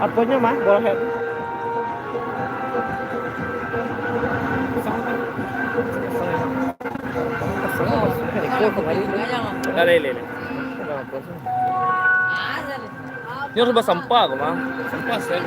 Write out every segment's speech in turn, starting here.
Outputnya mah ballhead. Dale, dale. Ini harus bahas sampah, kok mah. Sampah sel.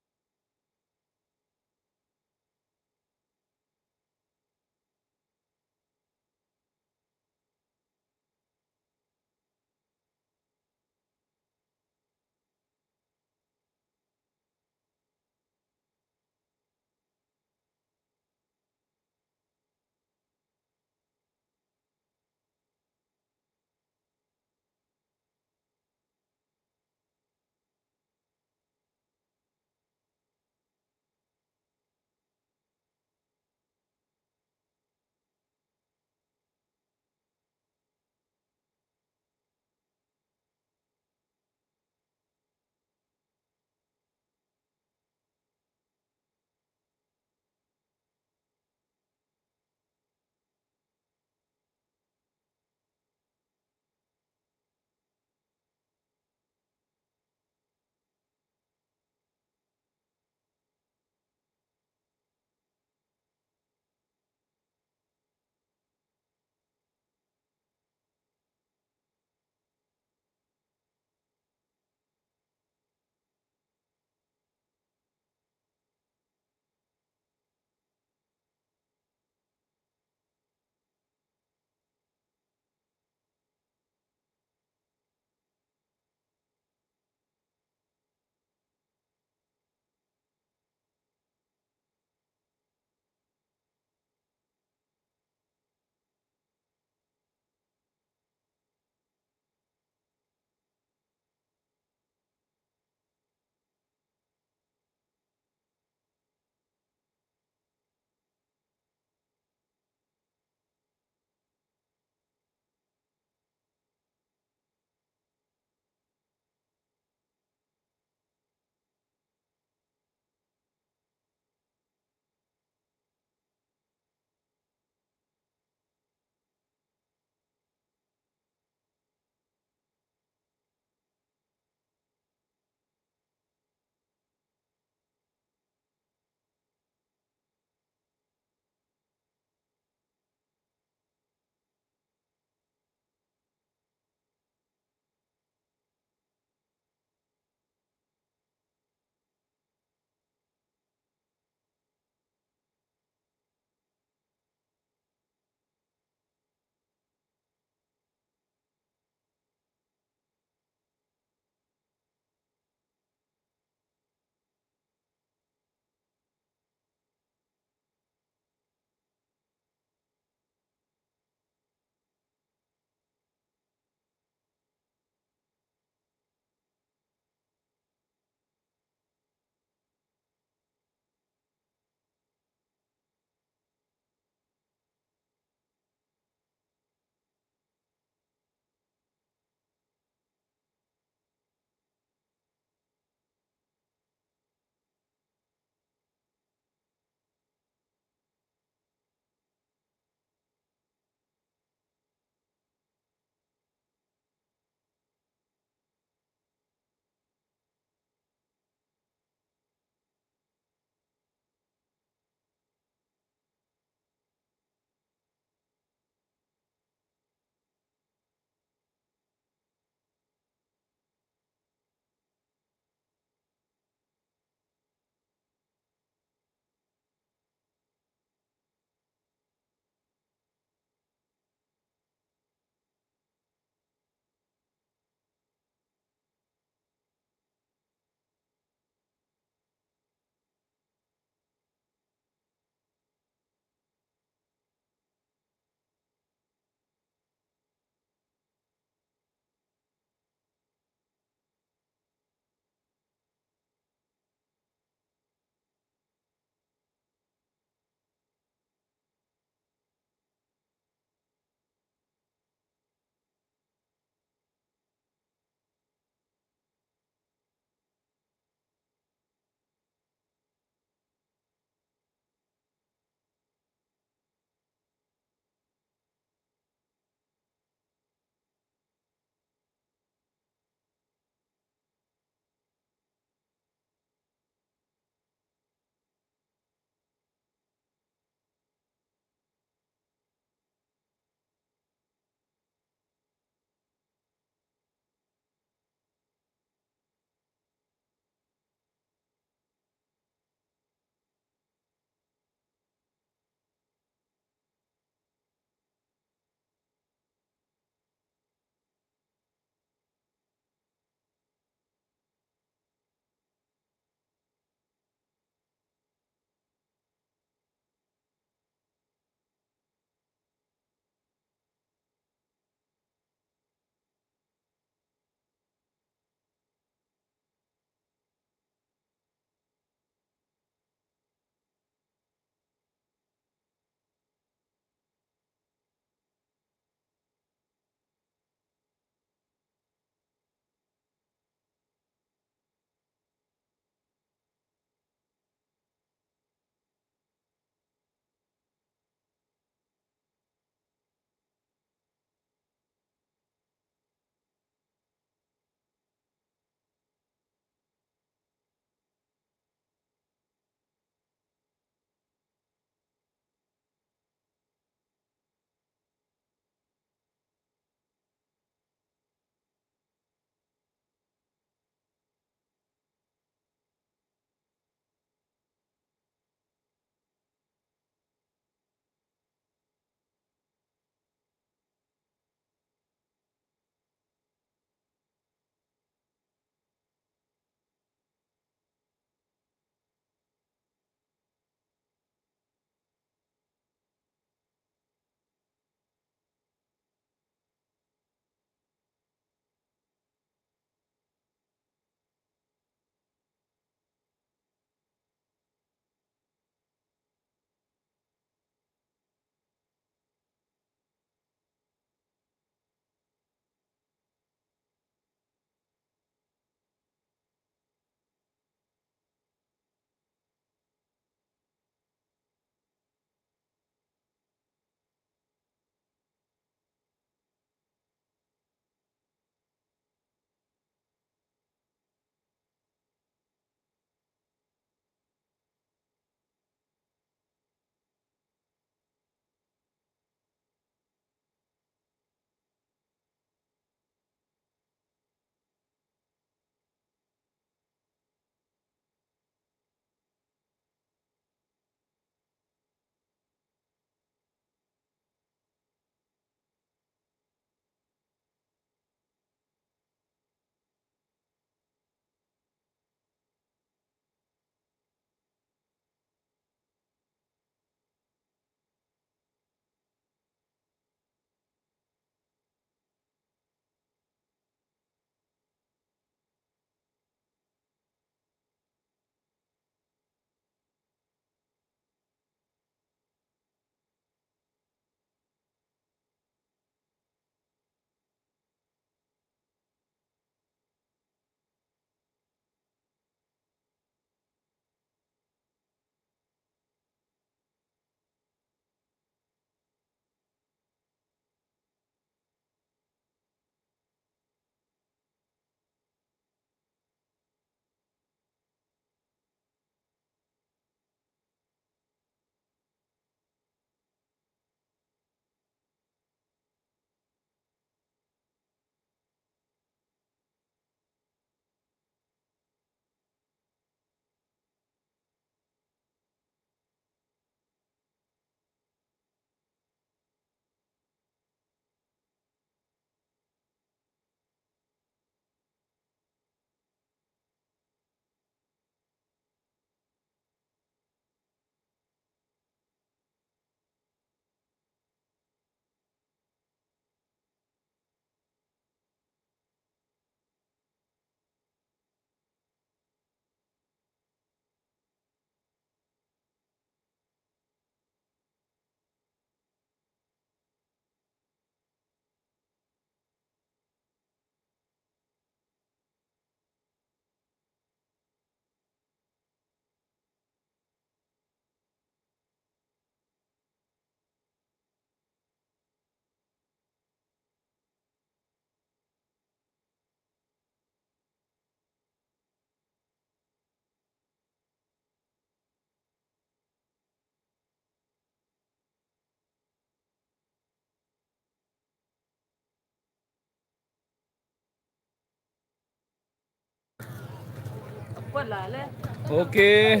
Oke.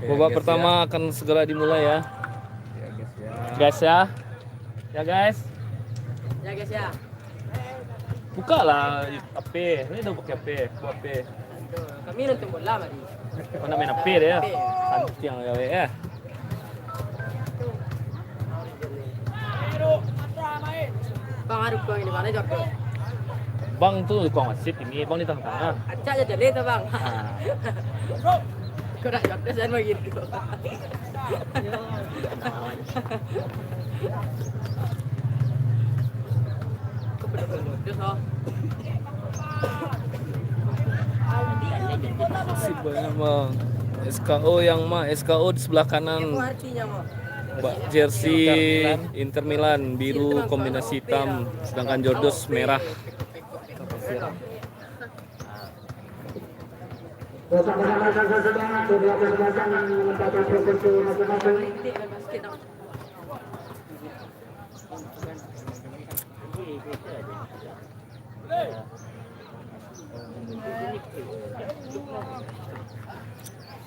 Babak guys, pertama akan segera dimulai ya. Ya guys ya. Guys ya. Ya guys. Ya guys ya. Buka lah HP. Ini udah pakai HP. Buat HP. Kami nonton bola mari. Mana main HP deh ya. Santai yang gawe ya. Bang Arif kau ini mana jatuh? Bang tuh kong wasit ini, bang di tengah-tengah. Acak aja jadi tuh bang. Ah. Kau dah jatuh saya begitu. Kau betul-betul terus oh. Sip banyak bang. SKO yang SKO di sebelah kanan. Apa artinya mau? Jersey Inter Milan biru kombinasi hitam, sedangkan Jordos merah.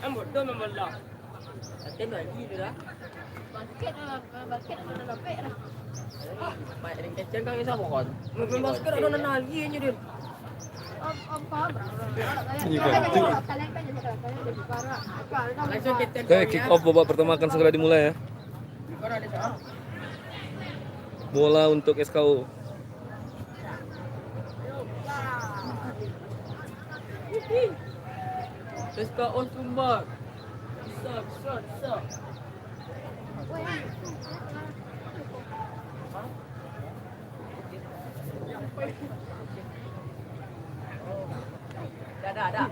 Ambot tu membola. Aten lagi tu dah. Basket ada lepek dah. Baik ring kecil kang isa pokon. Main basket ada lagi aja dia. Apa? Ini penting. Langsung kita. Oke, kick off babak pertama akan segera dimulai ya. Bola untuk SKO. Let's go on tumbak. Bisa. Dah.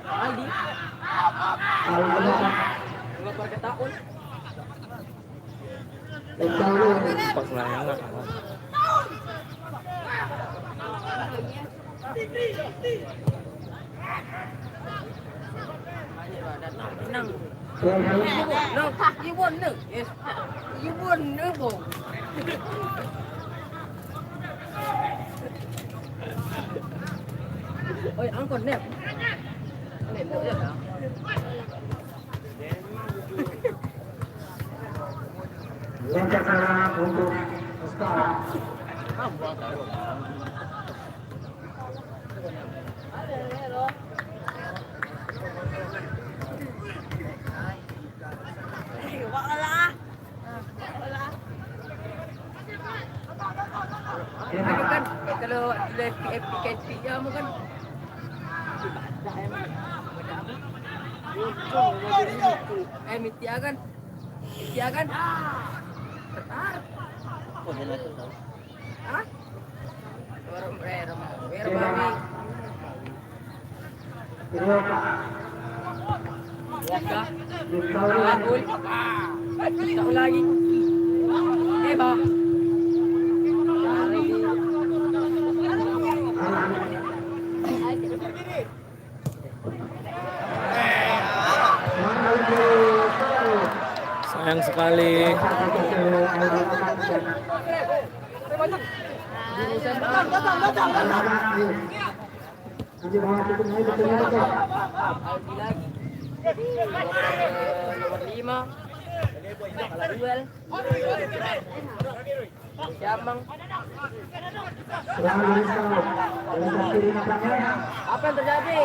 Aldi. Ngapar ke tahun. Pas layangan. Nang. Ibu ni. Yes. Ibu ni bo. Oi, angkot nep. Nep tu je dah. Yang sekarang untuk sekarang. Kan kalau FPKP ya kan Mitia kan? Betar. Hah? Mami. Tahu lagi. Ba. Sayang sekali. Nanti bawa cukup naik betulnya betul. Lagi. Nomor 5. Kalah duel. Siamang. Serangan dari Sao. Dari kiri nampaknya. Apa yang terjadi?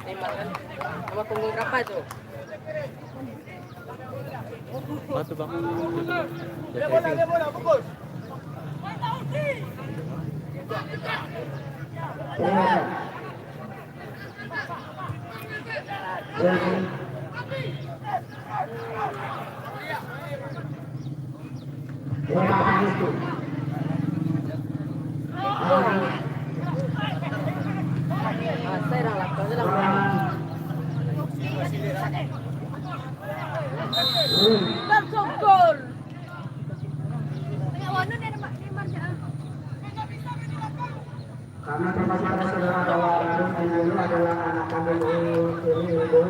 Neymar kan? Sama punggung berapa itu? Matu bang. Saya dah lakukan je lah. Langsung gol. Banyak warna dia nampak Neymar je. Karena tempat saudara bahwa Arun Ayu adalah anak kandung ini Ibu.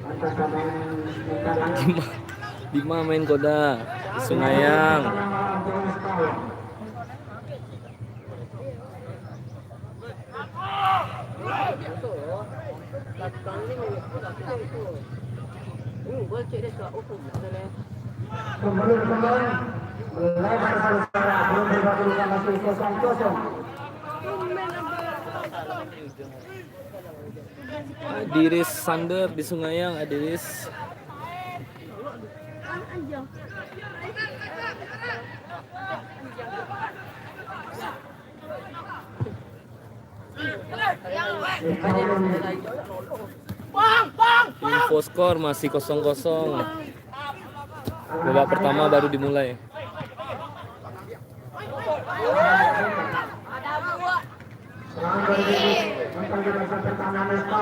Atas sama sementara. Bima main koda di Sungayang. Itu. Lakukan ni lakukan itu. Gol cek dia sudah utuh betul. Kemudian lebar saudara belum bergabung masih 0-0. Adiris Sander di Sungayang, Adiris. Info skor masih 0-0. Babak pertama baru dimulai. Serangan dari mantan generasi pertahanan Mestal.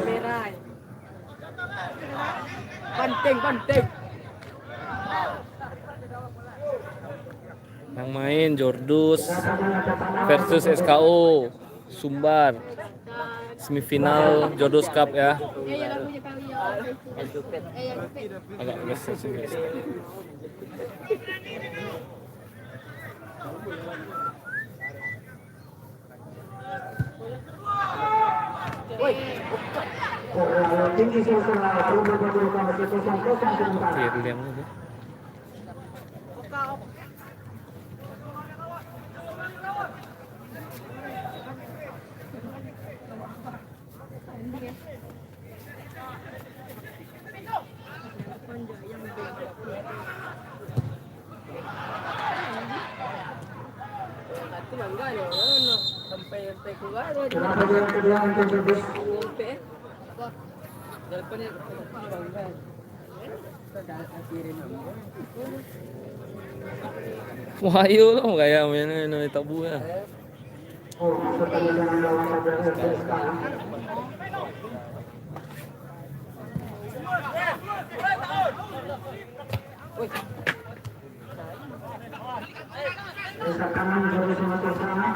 Merah. Penting. Yang main Jordus versus SKO Sumbar. Semifinal Jordus Cup ya. Ya lagu je kau ya. Yang Agak besar sih guys. Tinggi suasana belum bergabung masih 0-0 sementara. Oke, dulu yang ini. Itu mangga ni. Sampai keluar dia. Kenapa dia kedua untuk Jordus? Ngompe. Telepon ni bangga. Wah, ayo lo kayak mainan tabu ya. Oh, masuk ke dalam lawan saudara sekarang. Desak kanan Jordus masuk sana.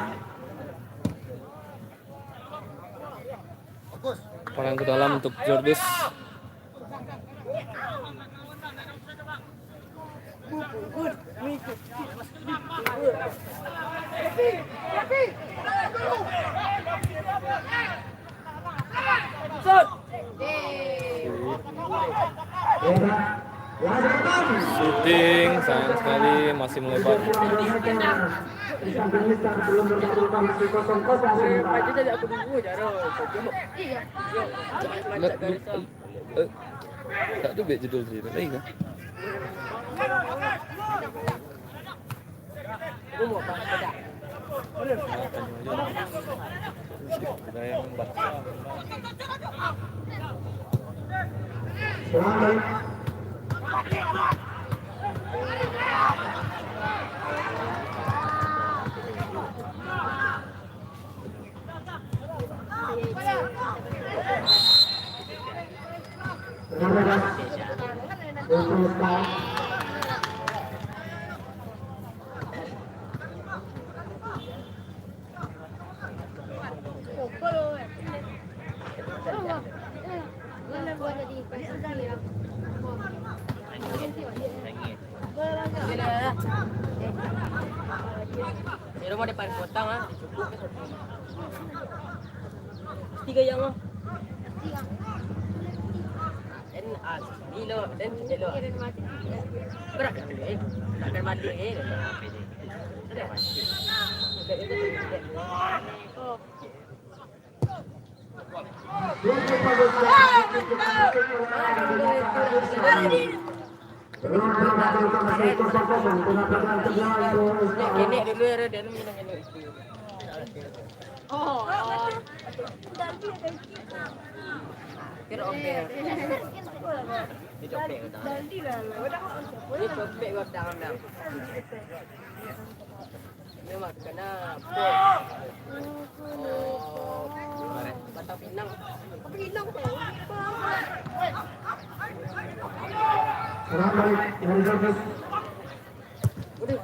Orang ke dalam untuk Jordus. Shooting sayang sekali masih melebar. Di samping Mister belum bergabung masih 0-0 sementara. Pagi tadi aku tunggu jaro. Iya. Tak ada bet judul cerita lagi kan? Aku mau pas pada. Kita yang baca. Serangan dari Di rumah depan kota mah cukup. Tiga yang mah. Dan kilo dan kilo. Berat takkan mati Ini dulu ya, dia minum ini. Oh. Kira ompel. Ini copek ke tangan. Ini copek ke tangan. Ini mah kena pot. Oh, Batak Pinang. Pinang tu. Udah.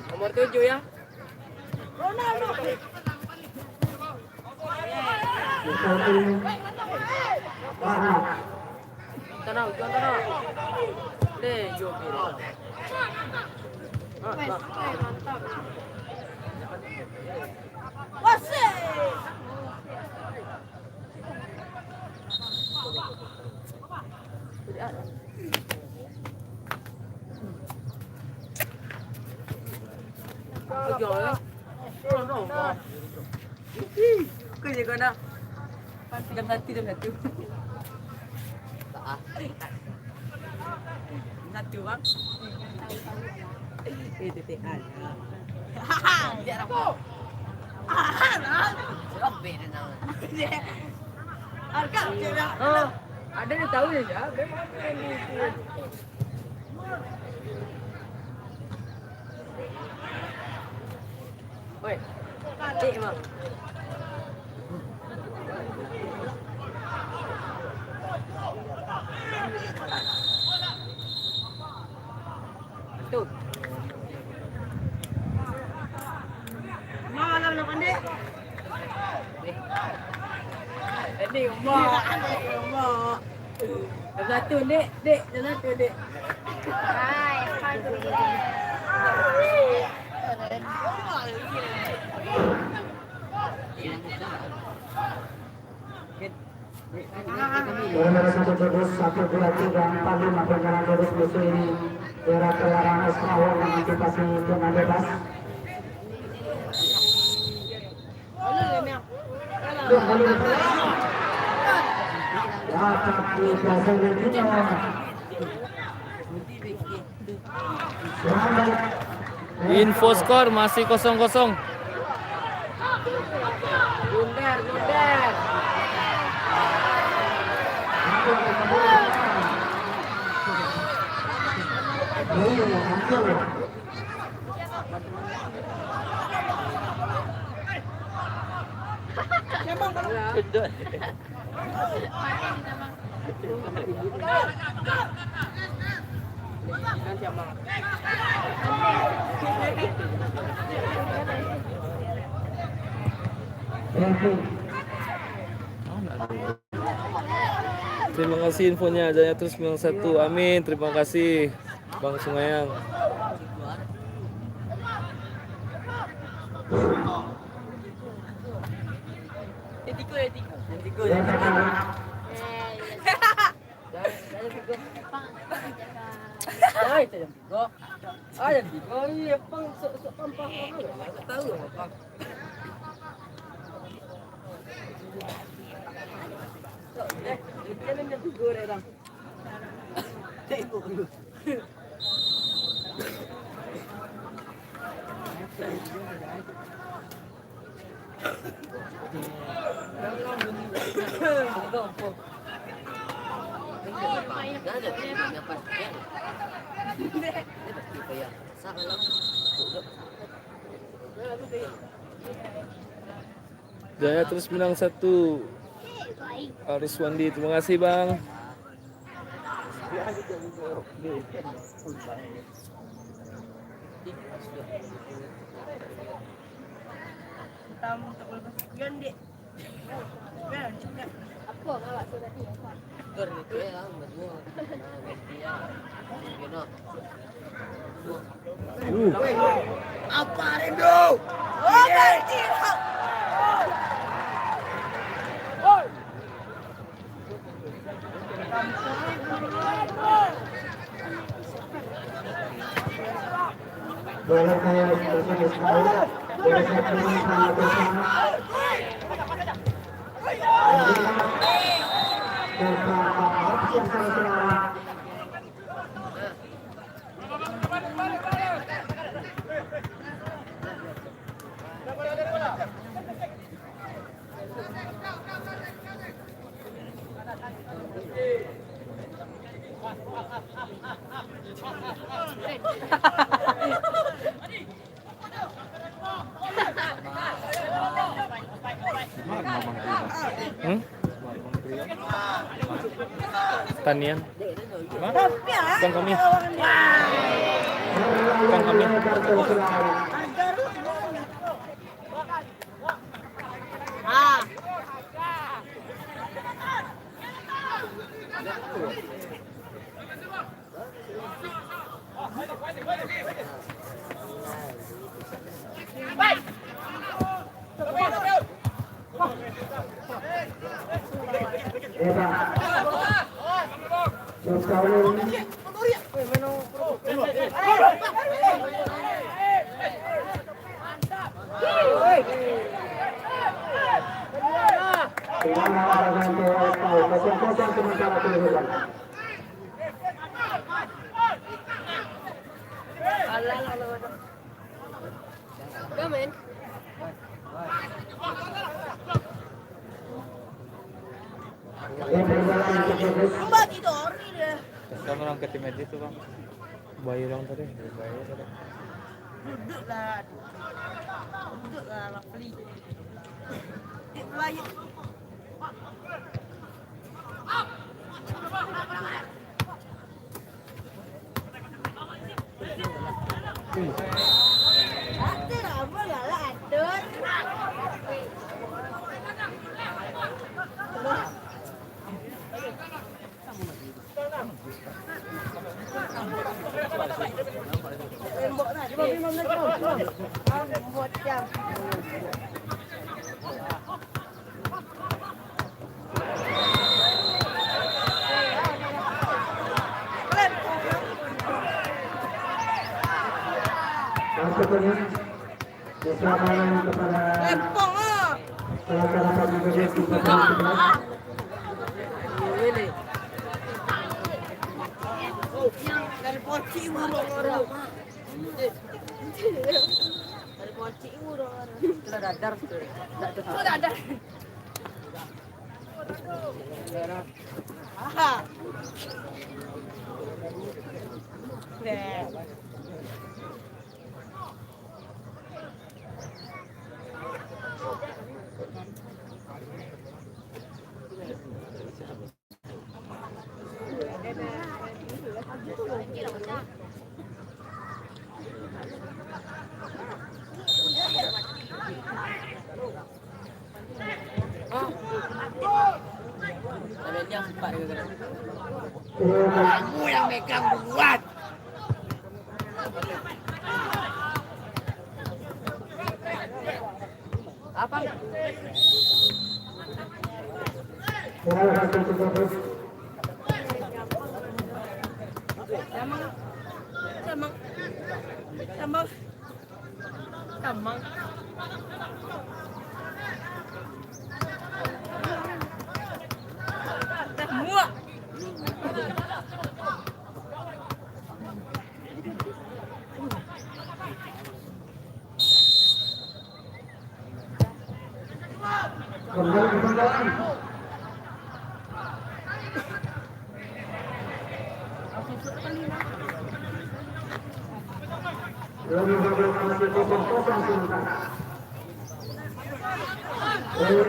Nomor 7 ya. Ronaldo. Tenang. Deh, yo kiri. Mantap. Wasih. Kau jaga nak. Jam 1. Satu bang. Itu tekan. Dia apa? Robek dah. Harga je. Ada dia tahu je. Memang oi. Cik mah. Tu. Malam nak pandai. Ini rumah. Dah satu dek. Hai, Nomor 1 perjalanan terus musuh ini era pelarangan Israel mengantisipasi zona bebas. Info skor masih 0-0. Bundar. Terima kasih infonya, Jaya terus 91. Amin. Terima kasih Bang Sungayang. Jaya terus menang 1. Aris Wandi, terima kasih Bang. Apa awak sudah ni? Apa? Boleh saya bersama sekali. Boleh saya bersama bersama. Tanian. Bang kami. Bang kami. Gamen. Sama orang ke tim itu bang. Bayi lang tadi. Maksudnya keselamatan kepada pelaksana PBBM di Kota Semarang. Dari poci murung orang. Dari poci murung orang. Sudah dadar sudah. Sudah dadar. Aha. Kamu yang megang duluan. Apa? Tamang. Muak. Kembali ke penggalan. Lalu bagaimana masih kosong sementara. Lalu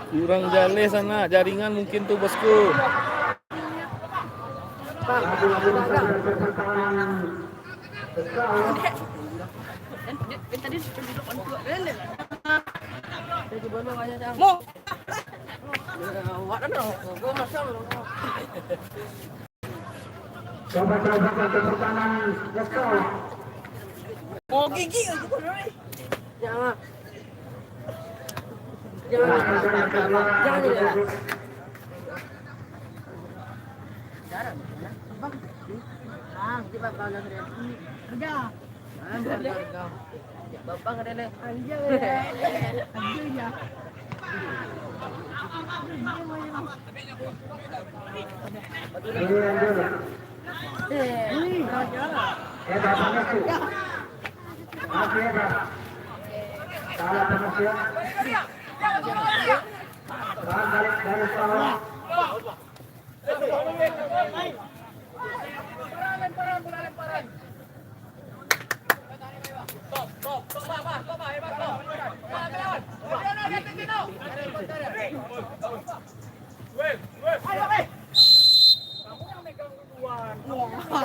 Kurang jale sana, jaringan mungkin tuh bosku. coba-coba ke pertahanan Jaskal. Mau gigi jangan. Jangan juga. Bapak keren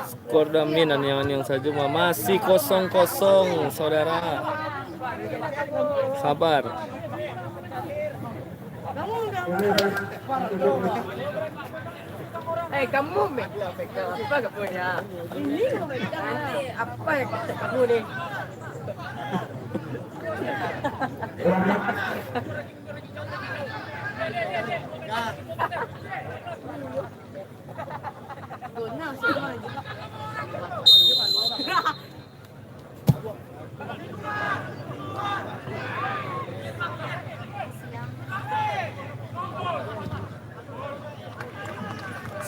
Skor Damin yang saja masih 0-0 saudara. Sabar. Kamu megang apa gak punya? Ini nanti apa yang kata kamu nih?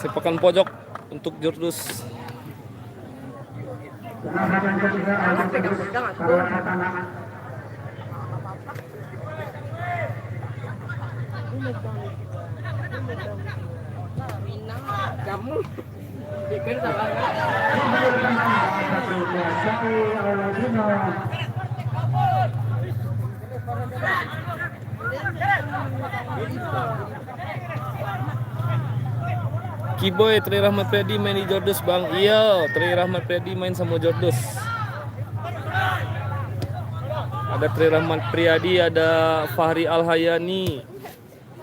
Sepakan pojok untuk Jordus. Kamu bikin salah. Kiboy, Tri Rahmat Priyadi main di Jordus bang. Iya, Tri Rahmat Priyadi main sama Jordus. Ada Tri Rahmat Priyadi, ada Fahri Alhayani,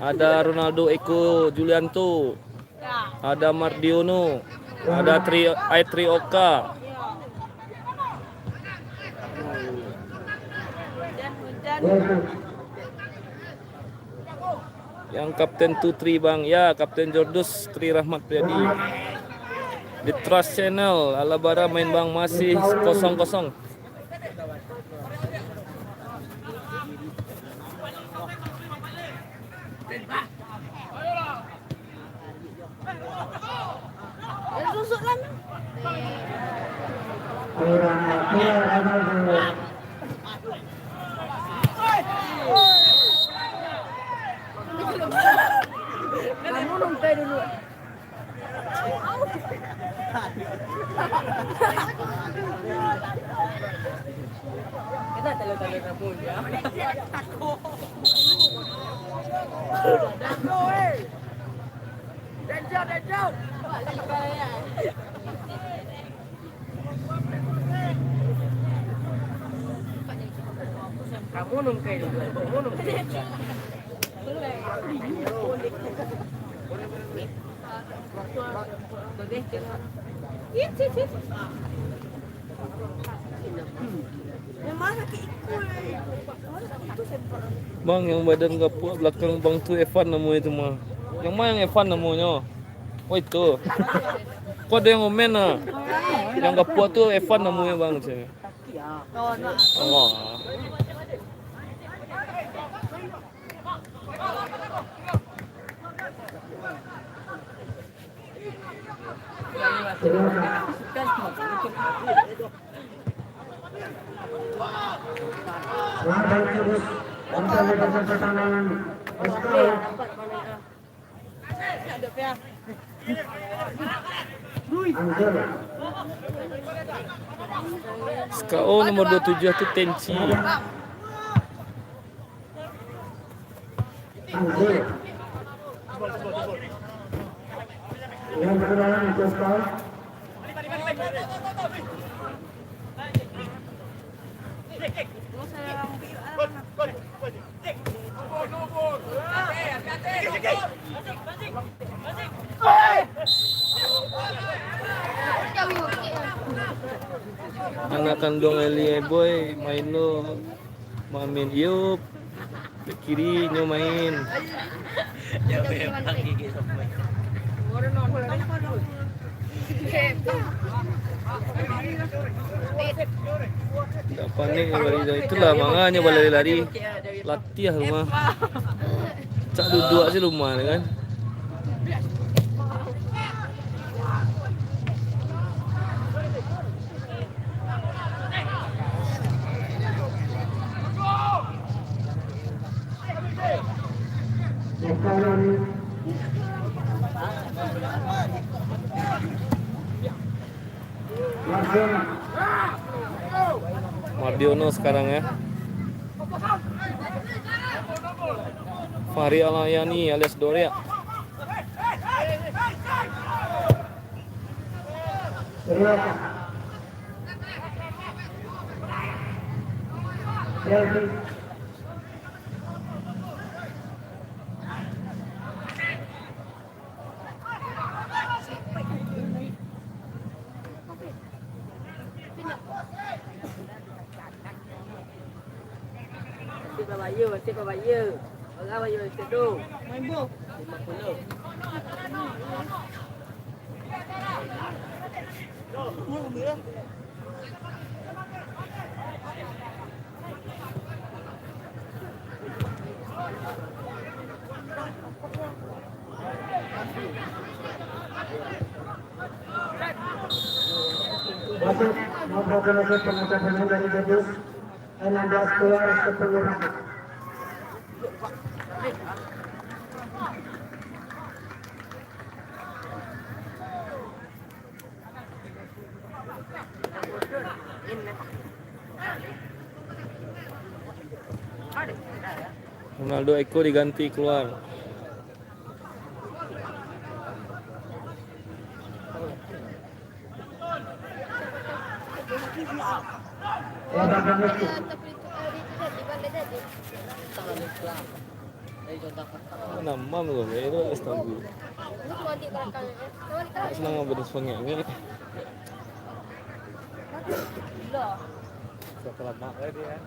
ada Ronaldo Eko Julianto, ada Mardiono, ada Aitri Oka. Yang Kapten Tutri bang, ya Kapten Jordus Tri Rahmat Priyadi. Di Trust Channel, Alabara main bang masih 0-0. Kamu nonton dulu. Kita talo-talo na po niya. Kamu nung kayo, kamu nung kayo. Bang, yang badan gapuk belakang bang tu Evan namanya itu mah. Yang mana yang Evan namanya? Oh itu. Kok ada yang komen ah? Yang gapuk tu Evan namanya bang. Oh. Langkah terus untuk melakukan pertandingan Oscar. Angel, SKO nomor 27 itu Tenchi. Angel. Yang berjalan di Oscar. Anak kandung Elie Boy main lo main Yup ke kiri nyo main tidak panik lari itulah makanya lari latihan rumah cak duduk sih rumah kan. Mardiono sekarang ya. Fahri Alayani alias Dorea. Siapa bayar? Orang bayar itu. Main bola. 50. Masuk memproklamasi pengucapan dari Jadus 16 keluar ke penyerahan. Ronaldo Eko diganti keluar. Nama lu itu Istanbul. Senang ngobrol ini. Setelah mak dia.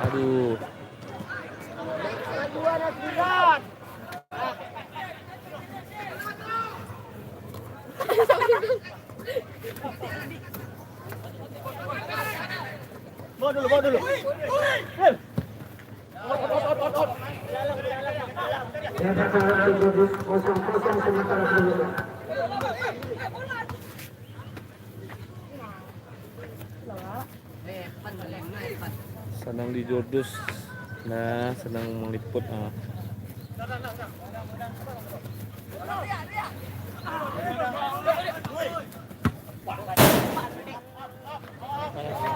Aduh. Bawa dulu. Yang terkawal Jadus 0-0 sementara sebelumnya. Sedang di Jordus. Nah, sedang meliput.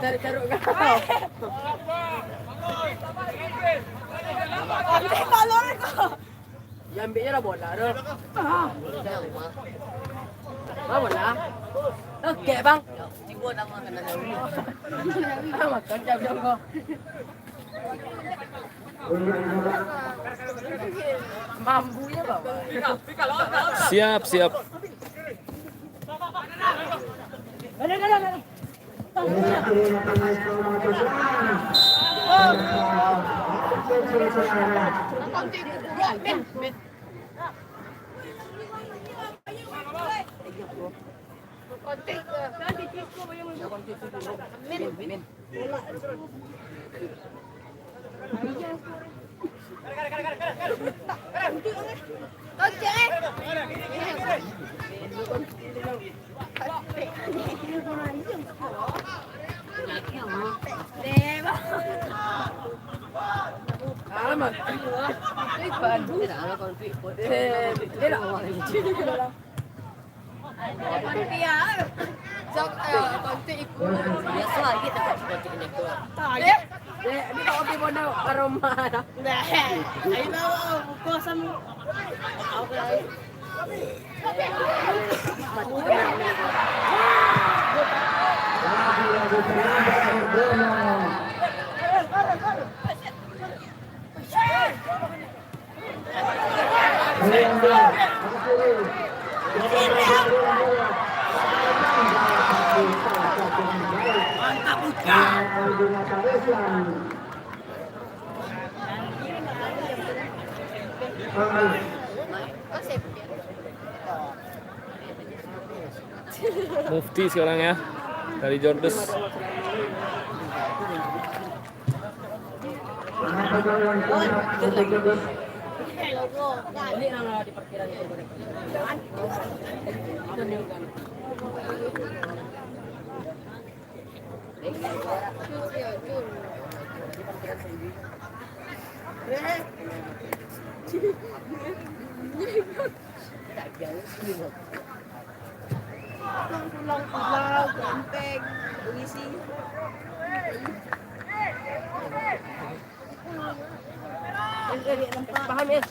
Tarik kau. Ya ambilnya lah bola dah. Mana bola? Oke bang. Cikgu dah makan dah. Makan jam kau. Mampunya bawa. Siap, siap. Alamak. Ipan. Tidak ada konflik. Tidak awal ini. Biasa lagi tak konflik ini tu. Di kau pergi mana aroma dah. Ayo bawa buku sama. Mufti sekarang ya dari Jordes. Ini yang di parkiran itu. Itu nih kan. Pulang-pulang, ganteng, berisi. Paham ya?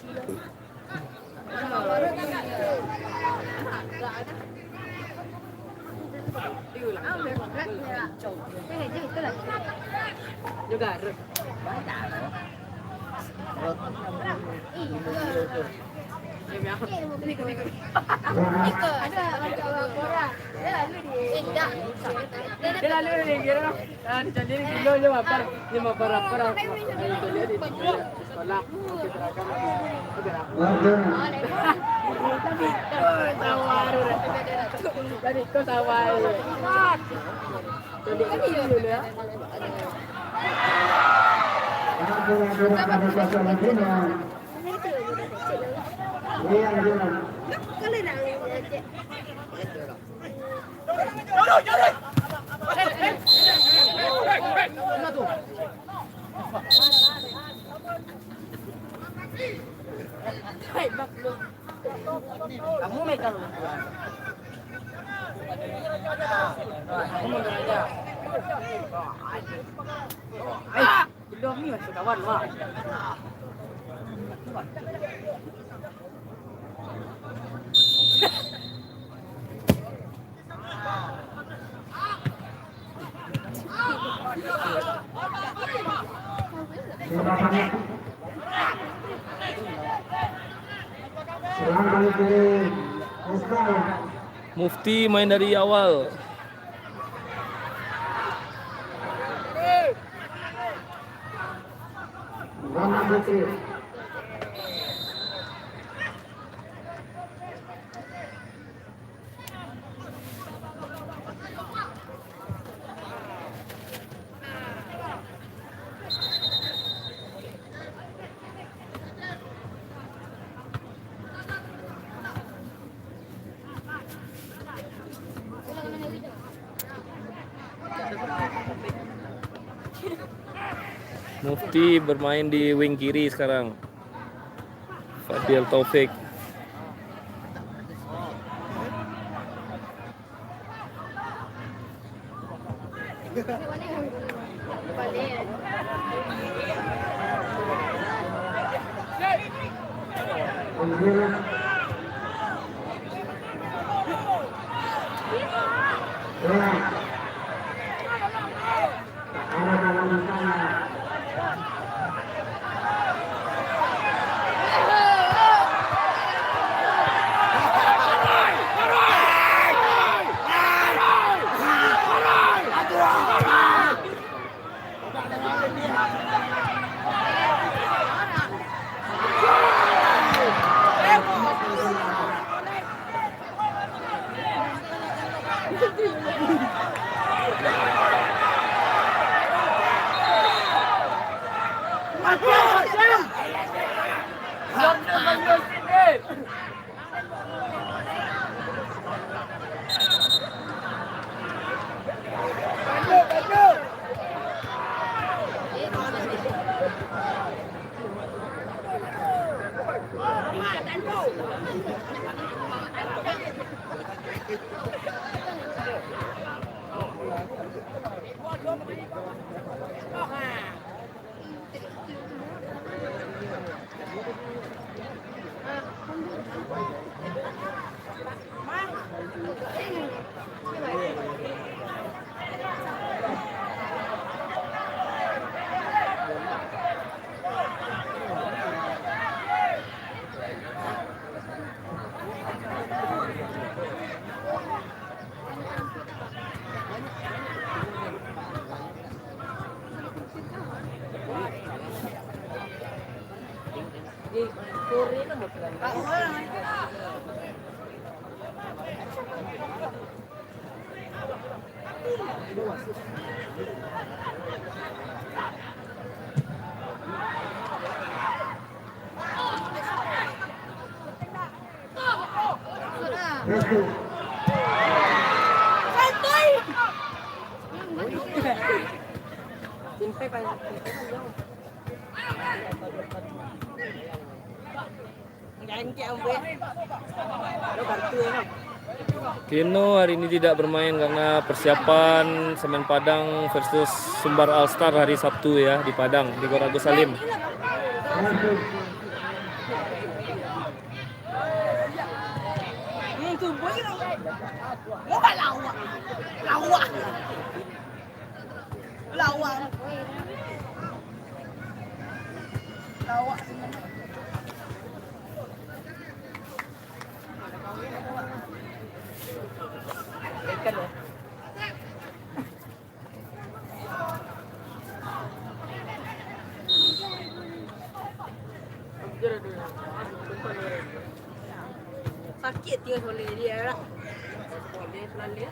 Juga. Dia lalu ni kira jadi kilo lima per sekolah jadi kau tawar jadi kilo ya kamu megang kamu megang aja belum ni masih kawan wah Mufti main dari awal. Mufti bermain di wing kiri sekarang. Fadil Taufik. Unggul. Ya. Ada dalam sana. Tino hari ini tidak bermain karena persiapan Semen Padang versus Sumbar All Star hari Sabtu ya di Padang di Gor Agus Salim. Sakit tinggal oleh dia lah. Boleh selalu.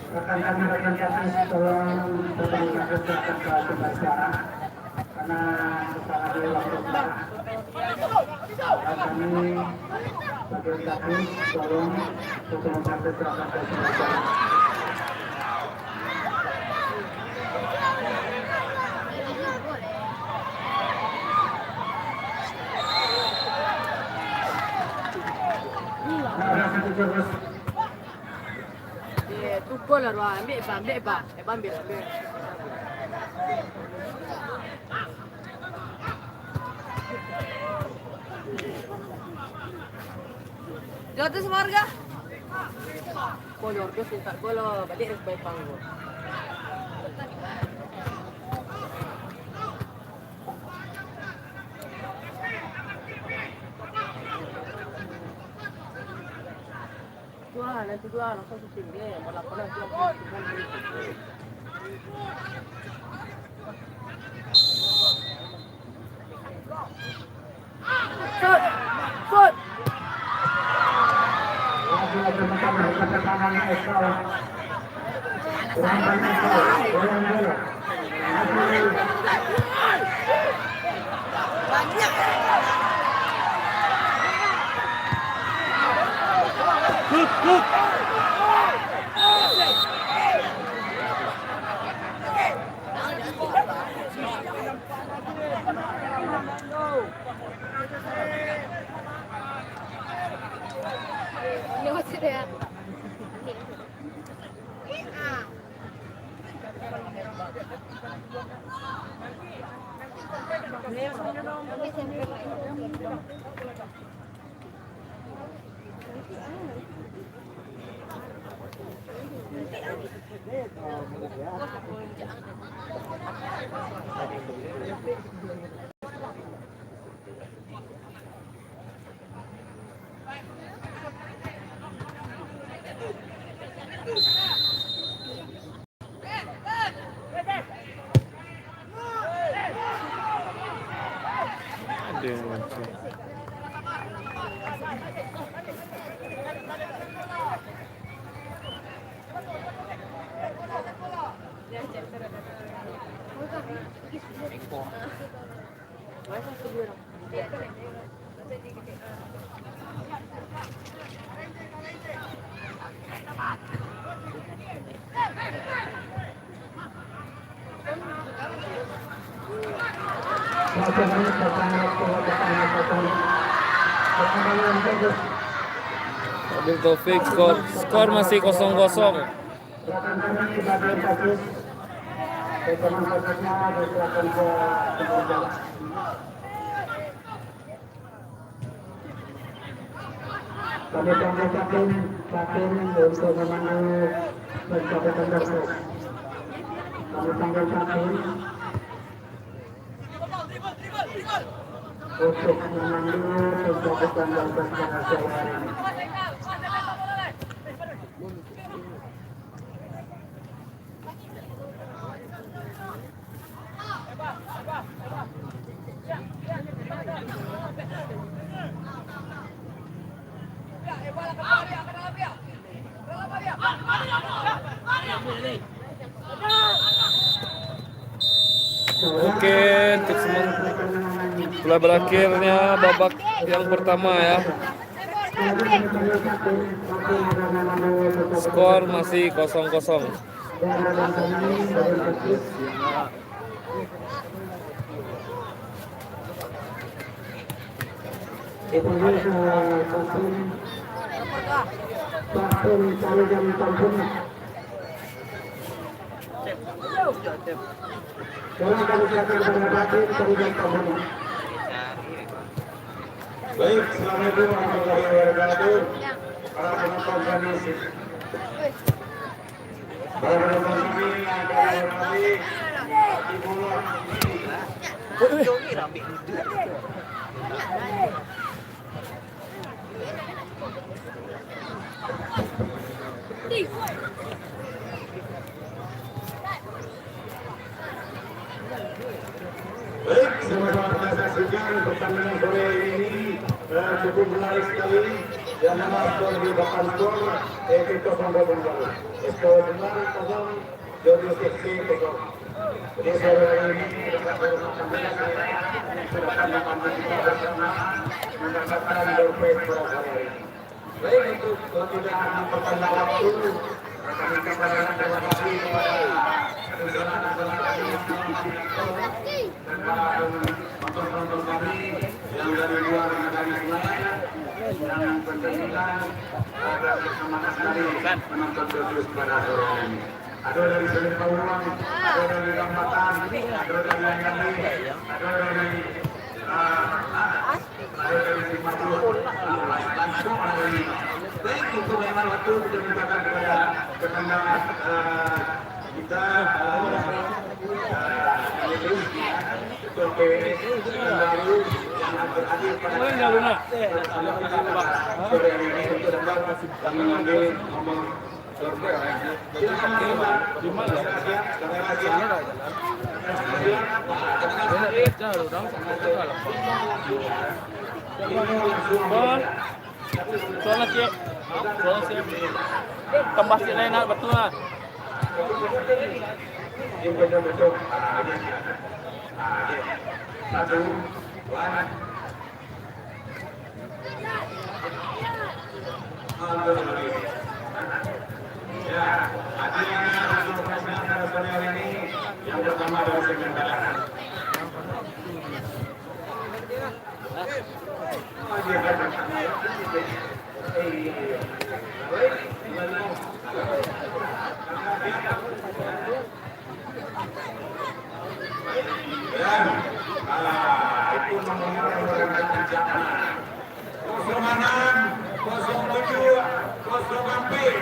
Rekan-rekan teknis tolong bertanya ke pembaca karena setelah ada waktu kami bagian teknis tolong bertanya ke pembaca. Tu gol lah, ambil ambil. Jodoh semarga. Kalau jodoh cinta kalau balik harus bayar panggung. nanti gua langsung syuting deh. Malah pernah gua Shoot! Shoot! Lagi menekan dari tangan Eko. Kurang banyak Eko. Kurang banyak. Ini masih dia. Abil Taufik skor masih 0-0. Kami tunggu Capim untuk memandu mencapai tendang. Kami panggil Capim untuk memandu mencapai tendang bersama Jawa ini. Oke, untuk setelah berakhirnya babak yang pertama ya. Skor masih 0-0. Baik, assalamualaikum warahmatullahi wabarakatuh. Para penonton kami, para penonton kami yang kami hormati, di bola baik, selamat saksikan pertandingan sore ini cukup menarik sekali. Yang mana skor di bahkan skor yaitu 0-0. Skor benar 0, Jodoh FC 0. Jadi sore ini kita pertandingan sudah kami kita bersama mendapatkan dompet pada hari ini. Baik, untuk tidak memperpanjang waktu, kami kembali terima kasih kepada dan para penonton kami yang dari luar negara Senayan yang berkenan ada bersemangat sekali menonton terus pada sore ini. Ada dari Selim Pauang, ada dari Rambatan, ada dari Langkali, ada dari Simapur, langsung ada ini. Baik, untuk memang waktu sudah mintakan kepada ketenangan kita ketua PWS yang baru yang berakhir pada Boleh nggak Luna? sore ini untuk dapat kami mengambil nomor silakan Di mana? Jauh dong. Bon. Soalnya siap. Soalnya siap. Tambah si lain betul lah. Satu, dua. Ya, hadiahnya untuk pada sore hari ini yang pertama dari segmen kalangan. Itu nomor yang 06, 07, 0 hampir.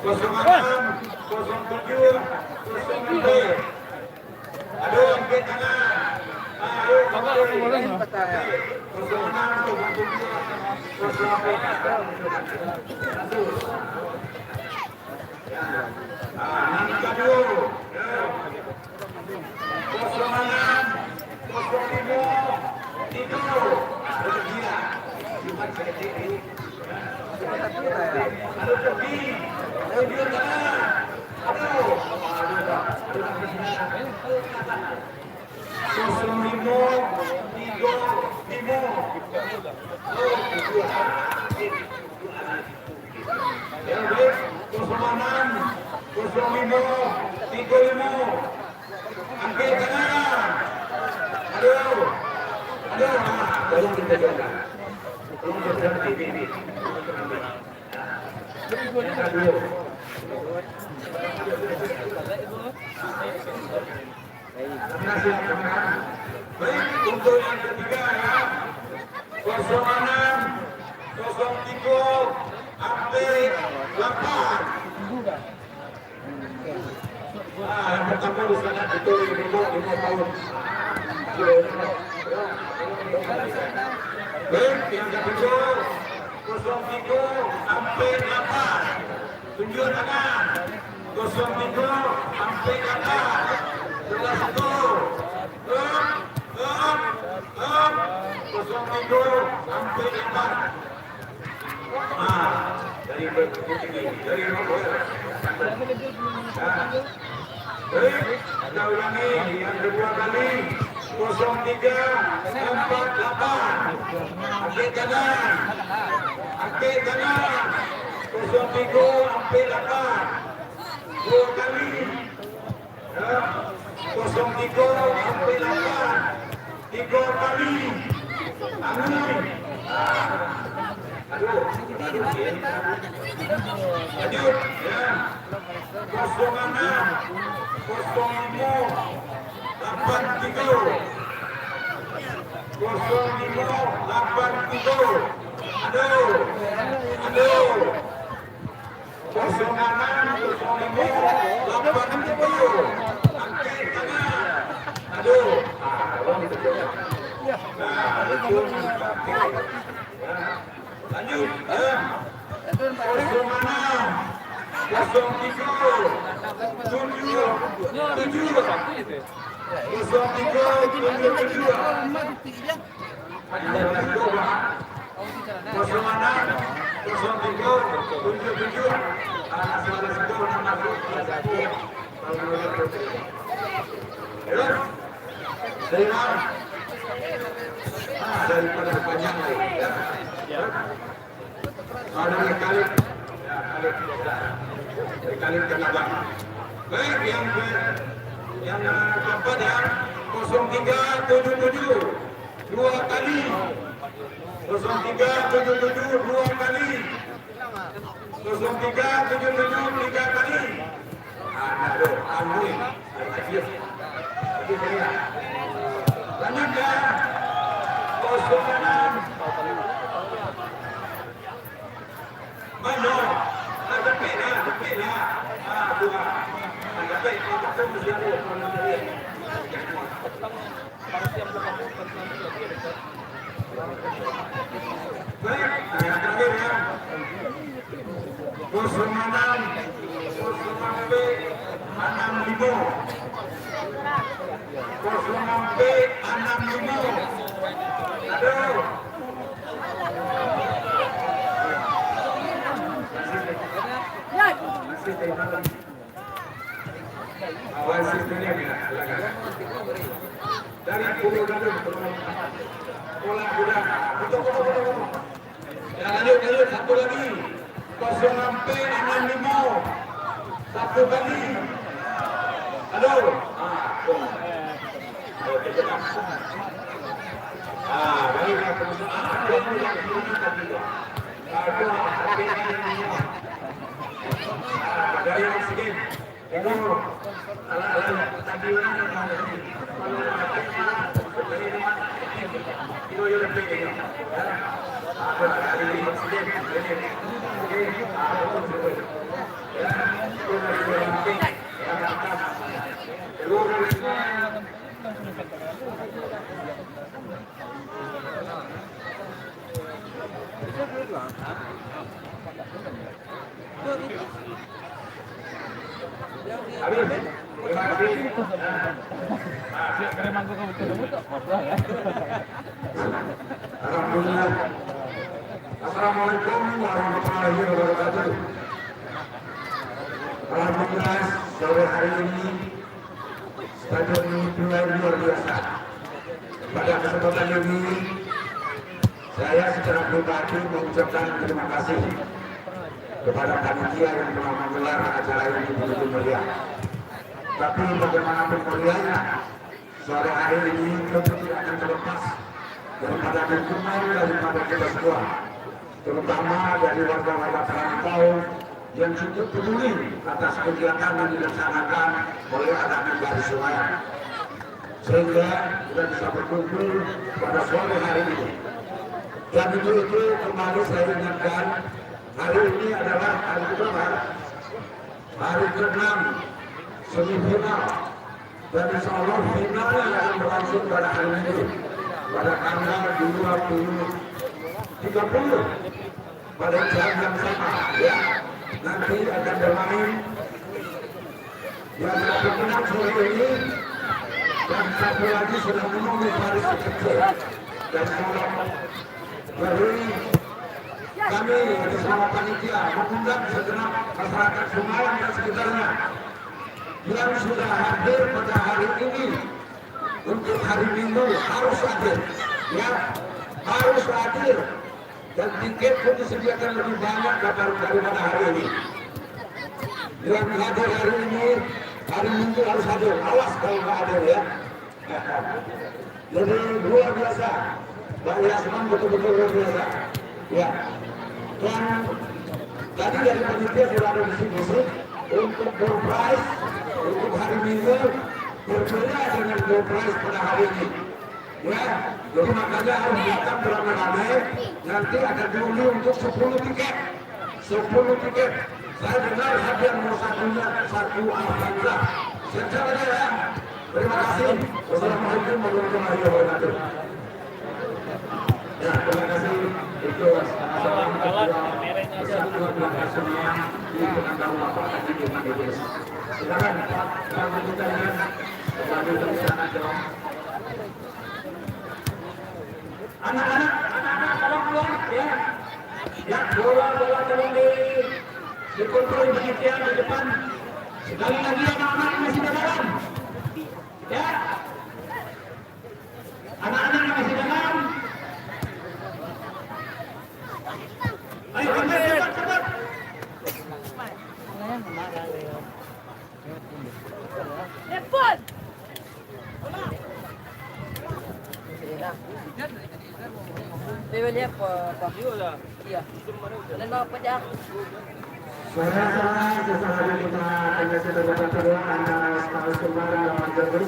06, 07, 0 hampir. Aduh, angkat tangan. Aduh, Kakak boleh nggak? 06, 07, 0 hampir. Nanti dulu. 06, 05, itu gila. Cuma sedikit ini. Aduh, pergi. Aduh, jangan. Aduh. 05, 35. Angkat tangan. Aduh. Tolong kita jaga. Tolong berhenti ini. Baik, untuk yang ketiga ya. 06, 03, update 8. Yang pertama di sana itu 5 tahun. Baik, yang kedua 03 sampai 8. Tunjuk tangan. 03 sampai 8. Sebelah situ. 03 sampai 8. Dari nomor. Baik, kita ulangi yang kedua kali 03 sampai 8. Angkat tangan. 03 sampai 8. Dua kali. 03 sampai 8. 3 kali. Amin. Aduh. Lanjut ya. 06, 05, 83. 05, 83. Aduh. 06, 05, 83. Angkat tangan. Aduh. Lanjut ya. 06, daripada panjang lagi. Ada kali ke belakang. Baik, yang keempat ya 0377 2 kali. 0377 2 kali. 0377 3 kali. Aduh, amin. Lanjut ya. 06 Mano, ada pena. Dua. Ada pena, kita mesti ada. Baik, yang terakhir ya. 06 B 65. 06 B 65. Aduh. Awal sistemnya dari Pulau Gadung bola sudah ya, lanjut satu lagi 06 P 65 satu kali aduh baik dari yang sedikit itu tadi Alhamdulillah. Assalamualaikum warahmatullahi wabarakatuh. Alhamdulillah sore hari ini stadion ini luar biasa. Pada kesempatan ini saya secara pribadi mengucapkan terima kasih kepada panitia yang telah menggelar acara ini begitu meriah. Tapi bagaimanapun meriahnya, sore hari ini tentu tidak akan terlepas daripada dukungan daripada kita semua, terutama dari warga-warga perantau yang cukup peduli atas kegiatan yang dilaksanakan oleh anak-anak dari sungai, sehingga kita bisa berkumpul pada sore hari ini. Dan itu kembali saya ingatkan, hari ini adalah hari kedua, hari ke-6 semifinal, dan insya Allah finalnya akan berlangsung pada hari ini pada tanggal 30 pada jam yang sama ya. Nanti akan bermain yang akan menang sore ini, dan satu lagi sudah menunggu Paris kecil. Dan salam dari kami bersama panitia mengundang segenap masyarakat Semarang dan sekitarnya yang sudah hadir pada hari ini untuk hari Minggu harus hadir ya, harus hadir, dan tiket pun disediakan lebih banyak daripada hari ini. Yang hadir hari ini hari Minggu harus hadir, awas kalau nggak hadir ya. Jadi luar biasa, Pak Yasman betul-betul luar biasa ya. Dan tadi dari panitia sudah ada visi-visi untuk door prize untuk hari Minggu berbeda dengan door prize pada hari ini ya. Jadi makanya harus datang beramai-ramai. Nanti akan diundi untuk 10 tiket. Saya dengar hadiah nomor satunya satu Alhamdulillah. Secara ya. Terima kasih. Wassalamualaikum warahmatullahi wabarakatuh. Ya, terima kasih. Itu kesatuan belakang semua di penantang Bapak tadi di Magelis. Silakan Pak, kita lihat kembali ke sana dong. Anak-anak tolong keluar ya. Ya, bola tolong dikontrol panitia di depan. Sekali lagi anak-anak masih di dalam. Ya. Anak-anak masih di dalam. Ayo cepat. Lepon. Dia apa? Iya. Dan apa aja? Saya rasa sesaat kita hanya sudah bertemu antara Pak Sumar dan Majelis.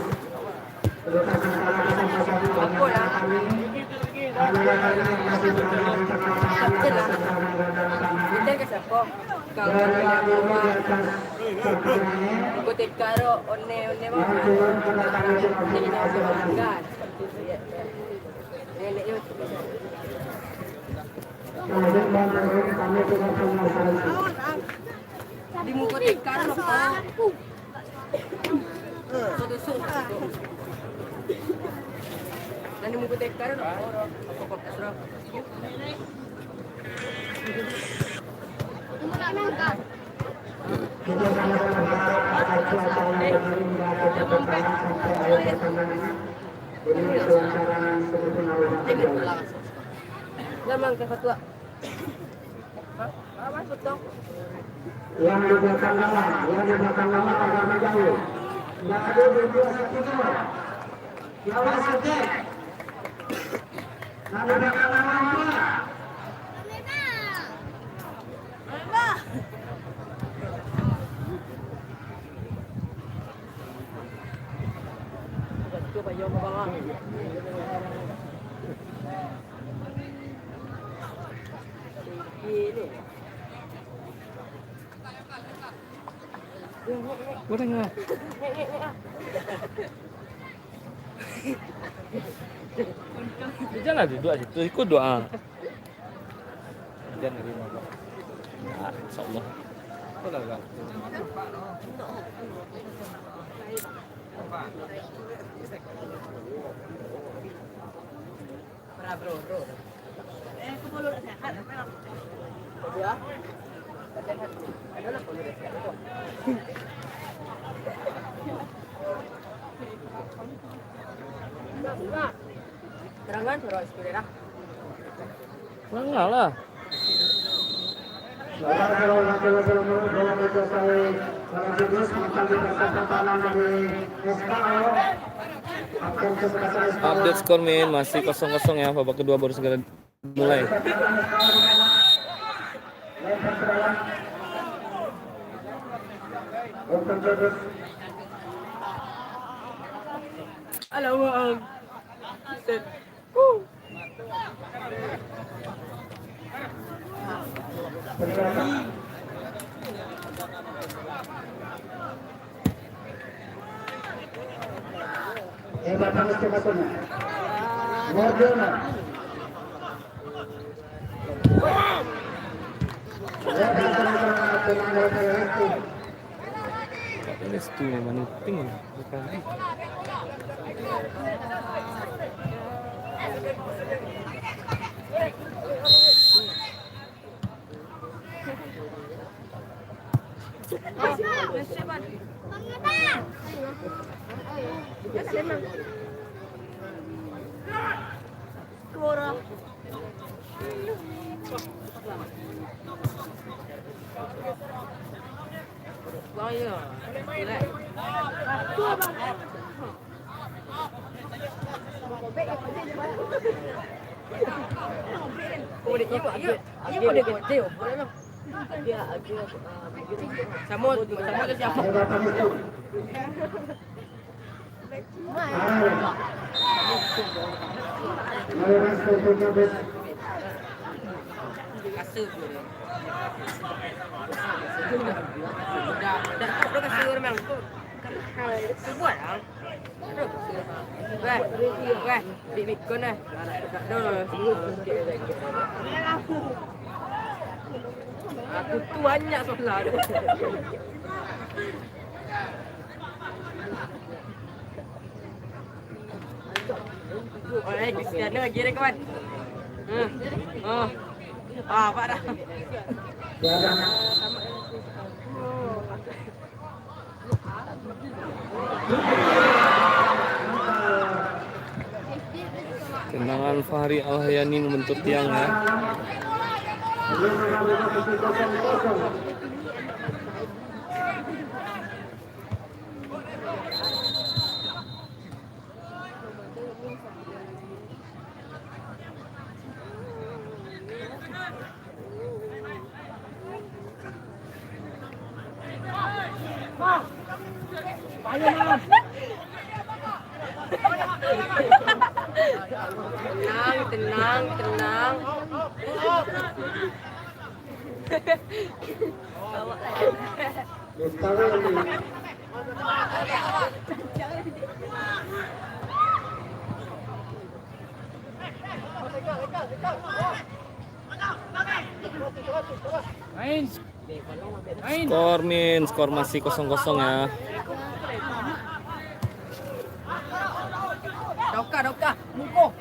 Terima kasih kepada satu banyak kami. Anak-anak yang masih berada di tengah-tengah Kita ke siapa? Kalau dari di atas Ikutin karo one mah. Jadi tahu semangat. Nenek itu bisa. Di muka tekan apa? Sudah. Dan di muka tekan apa kok terus? Kita sama-sama berharap cuaca yang hingga ke pertengahan sampai akhir pertandingan. Ini kelancaran semifinal yang terjadi. Lamang ke fatwa. Apa betul? Yang di belakang nama agak menjauh. Yang ada berdua satu dua. Lawan saja. Yang di belakang nama apa? Coba yo bang. Ini. Boleh nggak? Jangan duduk aja situ, ikut doa. Jangan lagi ngomong. Nah, insyaallah. Boleh nggak? Bro. Kepuluh sehat. Ya. Adalah kepuluh sehat. Terangan suruh sepeda. Enggak lah. Update skor men masih 0-0 ya, babak kedua baru segera mulai. Alamak. Set. Batang sebetulnya. Morgana. Ini stu memang penting bukan. Aku tu banyak soalan. Oh, kesian lagi dia kawan. Apa dah? Tendangan Fahri Al-Hayani membentur tiang ya. Tenang. Skor masih 0-0 ya. Doka, muko.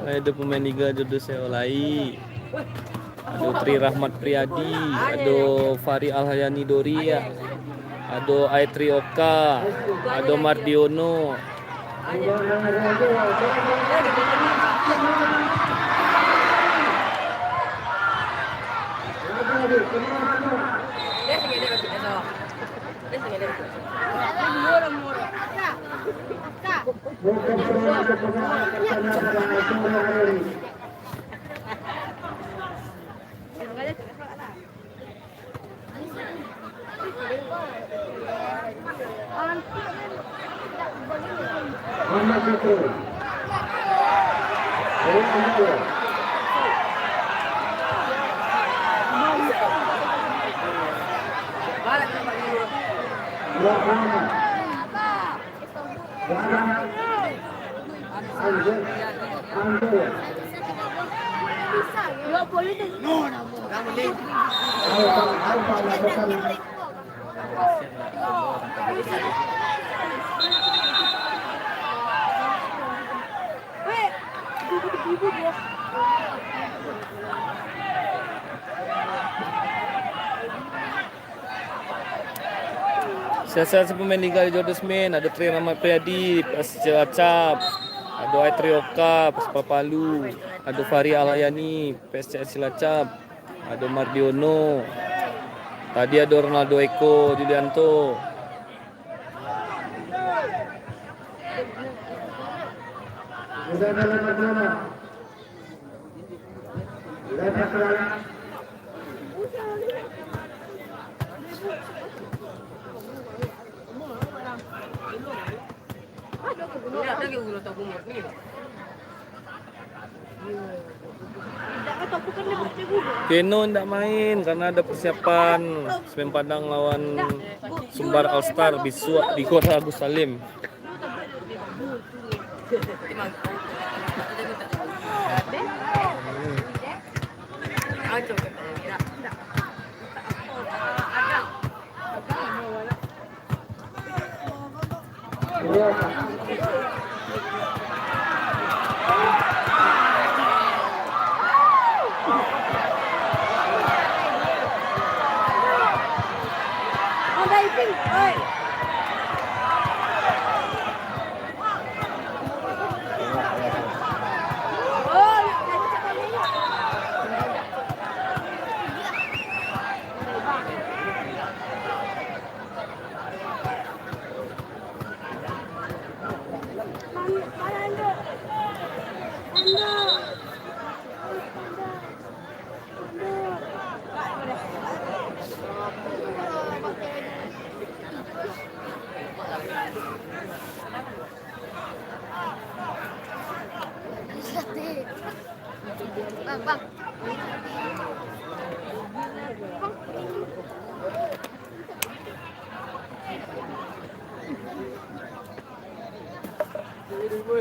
Ada pemain Liga Jodoh Seolai. Ada Tri Rahmat Priyadi, ada Fari Alhayani Doria, ada Aitri Oka, ada Mardiono. Sisa pemain Liga Jodoh Semen, ada Tri Rahmat Priyadi, Cilacap, ada Aitri Oka, Persipal Palu, ada Fari Alhayani, PSCS Cilacap, ada Mardiono, tadi ada Ronaldo Eko Julianto. Keno tidak main karena ada persiapan Semen Padang lawan Sumbar All Star di Kota Agus Salim. Bang. Ibu.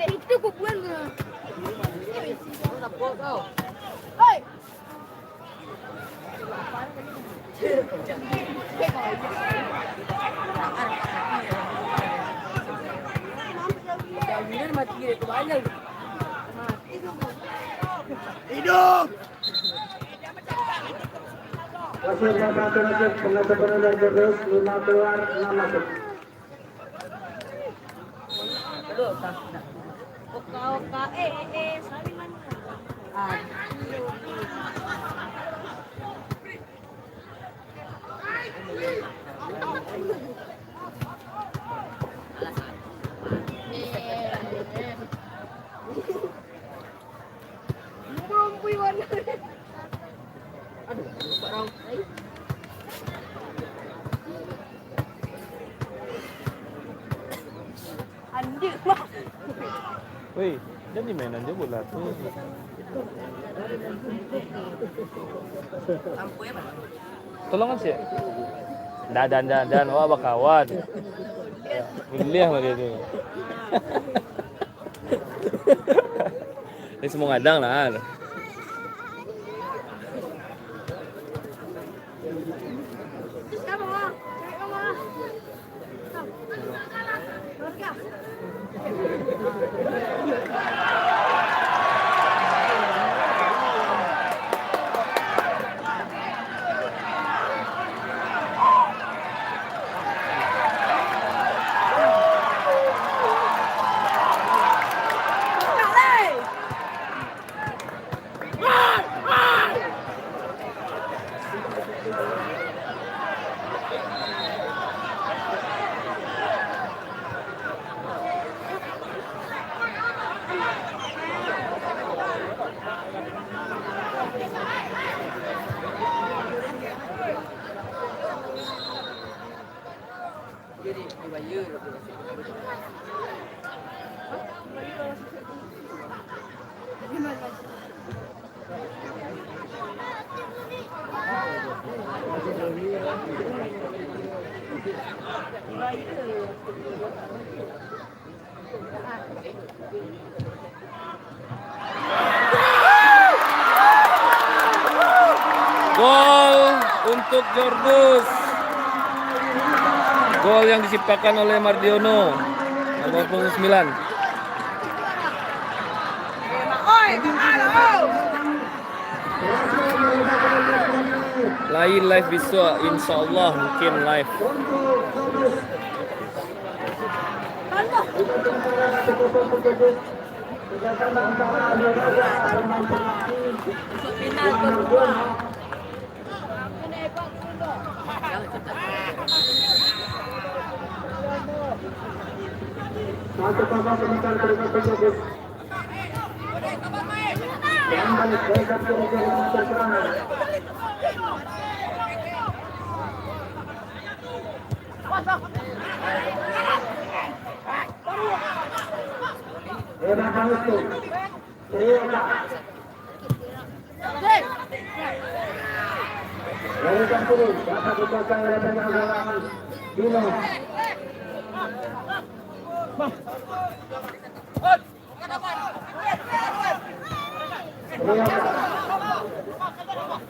Itu kubuan ke? Oi. Hidup. Hasil masuk pengaturan dari terus 5 keluar 6 masuk. Oka, saliman. Wih, jadi mainan dia bola tuh. Tolongan sih. Dan, wah bakawan. Beli sama dia tuh. Ini semua ngadang lah. Gol untuk Jordus. Gol yang diciptakan oleh Mardiono nomor 29. Lain live bisa, insyaallah mungkin live.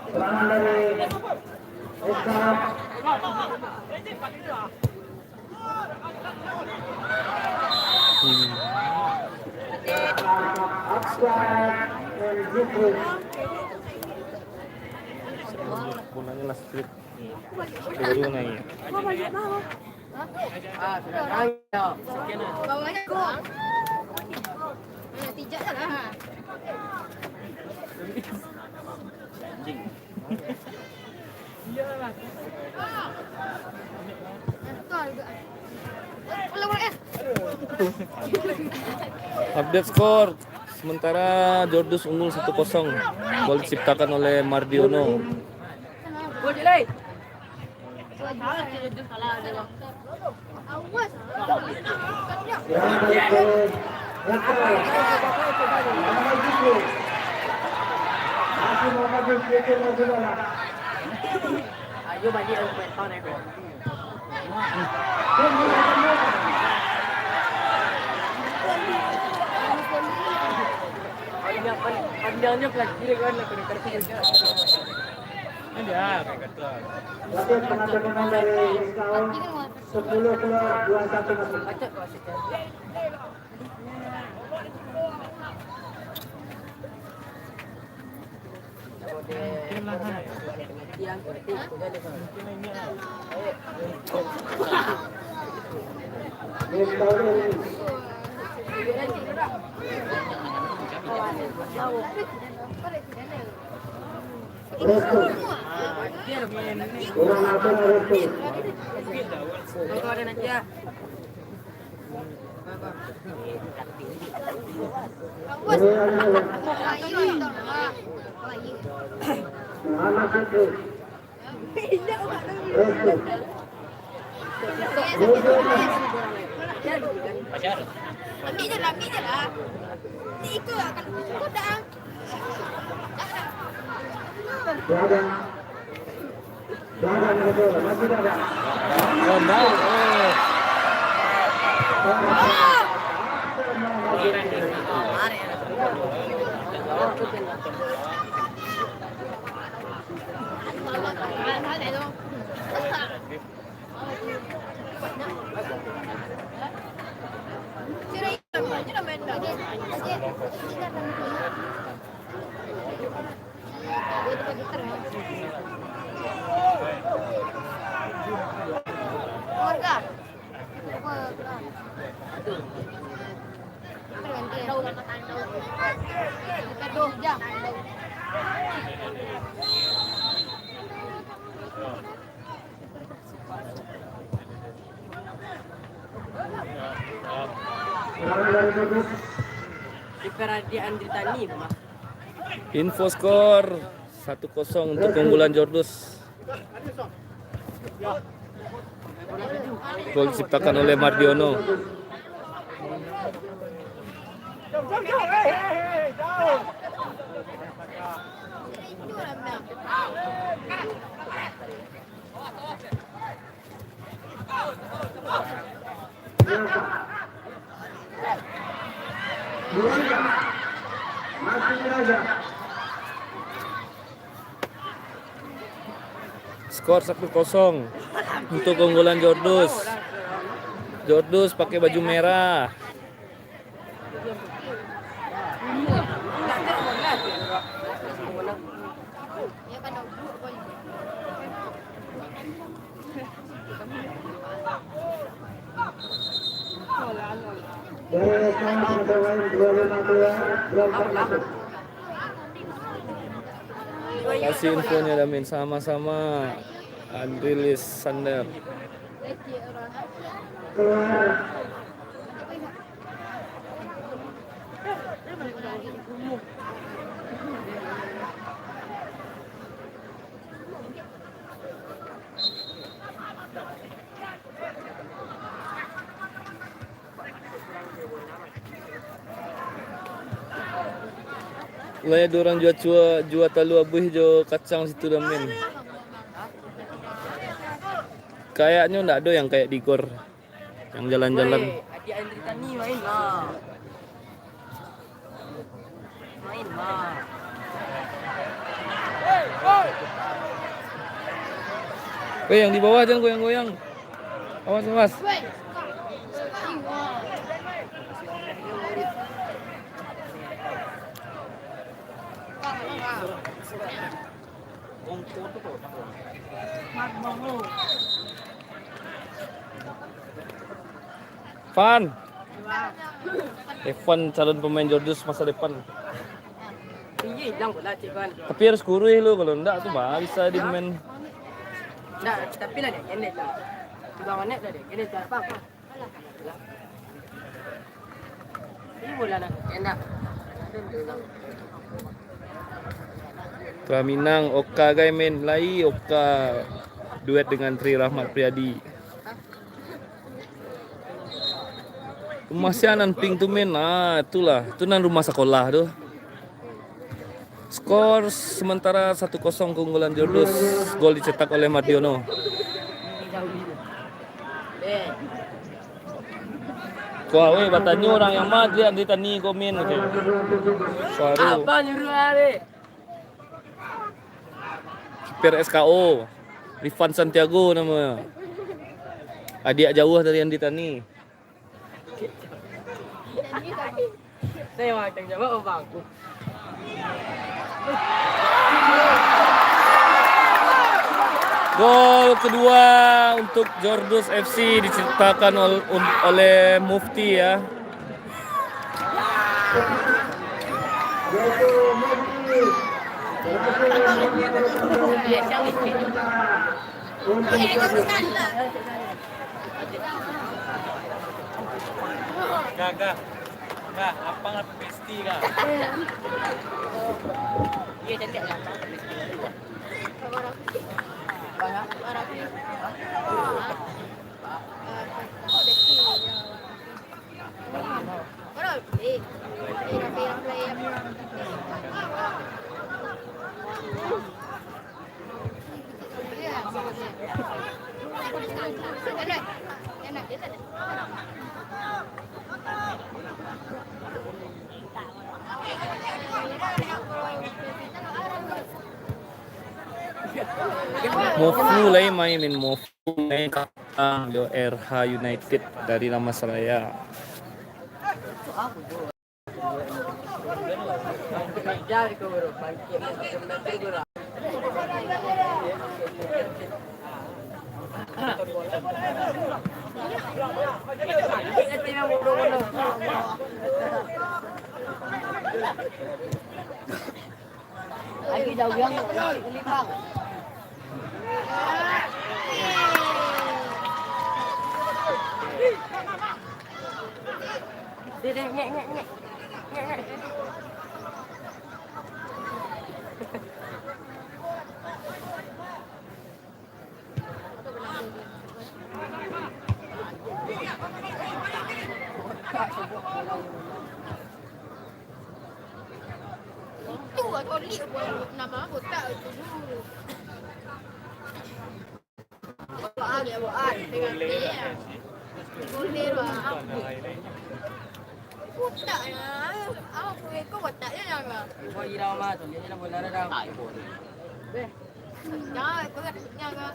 Serangan dari Eka. Punanya lah strip. Baru naik. Bawahnya gol. Tidak lah. Update skor. Sementara Jordus unggul 1-0. Gol diciptakan oleh Mardiono. Awas. Ayo balik ke tahun ni. Panjangnya kelas kiri kan nak kena kerja. Ini ya, kayak gitu. Wasit pengajuan dari Iskau 10 keluar 21 masuk. Macet kau sikit. Yang penting sudah ada. Iskau ini Restu. Kurang apa Restu? Kalau ada nanti ya. Anak itu. Restu. Ambil je lah. Ni ikut akan kudang. Dadang. Dadang betul, masih dadang. Ronald. Di Andri Tani, Pak. Info skor 1-0 untuk keunggulan Jordus. Gol diciptakan oleh Mardiono. Skor 1-0 untuk keunggulan Jordus. Jordus pakai baju merah. Kasih infonya Damin, sama-sama Andrilis Sander. Lah dorang jual talu abuh jo kacang situ Damin. Kayaknya enggak ada yang kayak di Gor yang jalan-jalan. Di Andri Tani main lah. Main lah. Weh, yang di bawah jangan goyang-goyang. Awas, awas. Evan. Evan calon pemain Jordus masa depan. Iya, hilang bola cik kan. Tapi harus kurih lu, kalau enggak tuh mah bisa di main. Nah, tapi lah dia genet lah. Tiba mana dah dia genet apa? Ini bola nak enak. Putra Minang, Oka guys main lai Oka duet dengan Tri Rahmat Priyadi. Rumah sianan ping tu main, itulah, itu nan rumah sekolah tuh. Skor sementara 1-0 keunggulan Jordus. Gol dicetak oleh Mardiono. Wah, weh, batanya orang yang mah dia di tani komen gitu. Suaru. Apa nyuruh hari? Kiper SKO. Rifan Santiago namanya. Adik jauh dari Andi Tani. Saya mau jawab bang. Gol kedua untuk Jordus FC diciptakan oleh Mufti ya. yaitu Mufti untuk Gak, apa nggak pasti kak? Iya cantik lah. Mofu lagi mainin Mofu main kapten do RH United dari nama Seraya. Jadi kau bro, bangkit macam bro. Lagi jauh yang limpang. Dia ngek. Itu kau lihat nama aku tak itu dulu. Buat dengan dia. Boleh lah. Budak ya. Aku kau budak ya jangan. Kau irau mah tu, dia nak bola dah. Jangan kau jangan.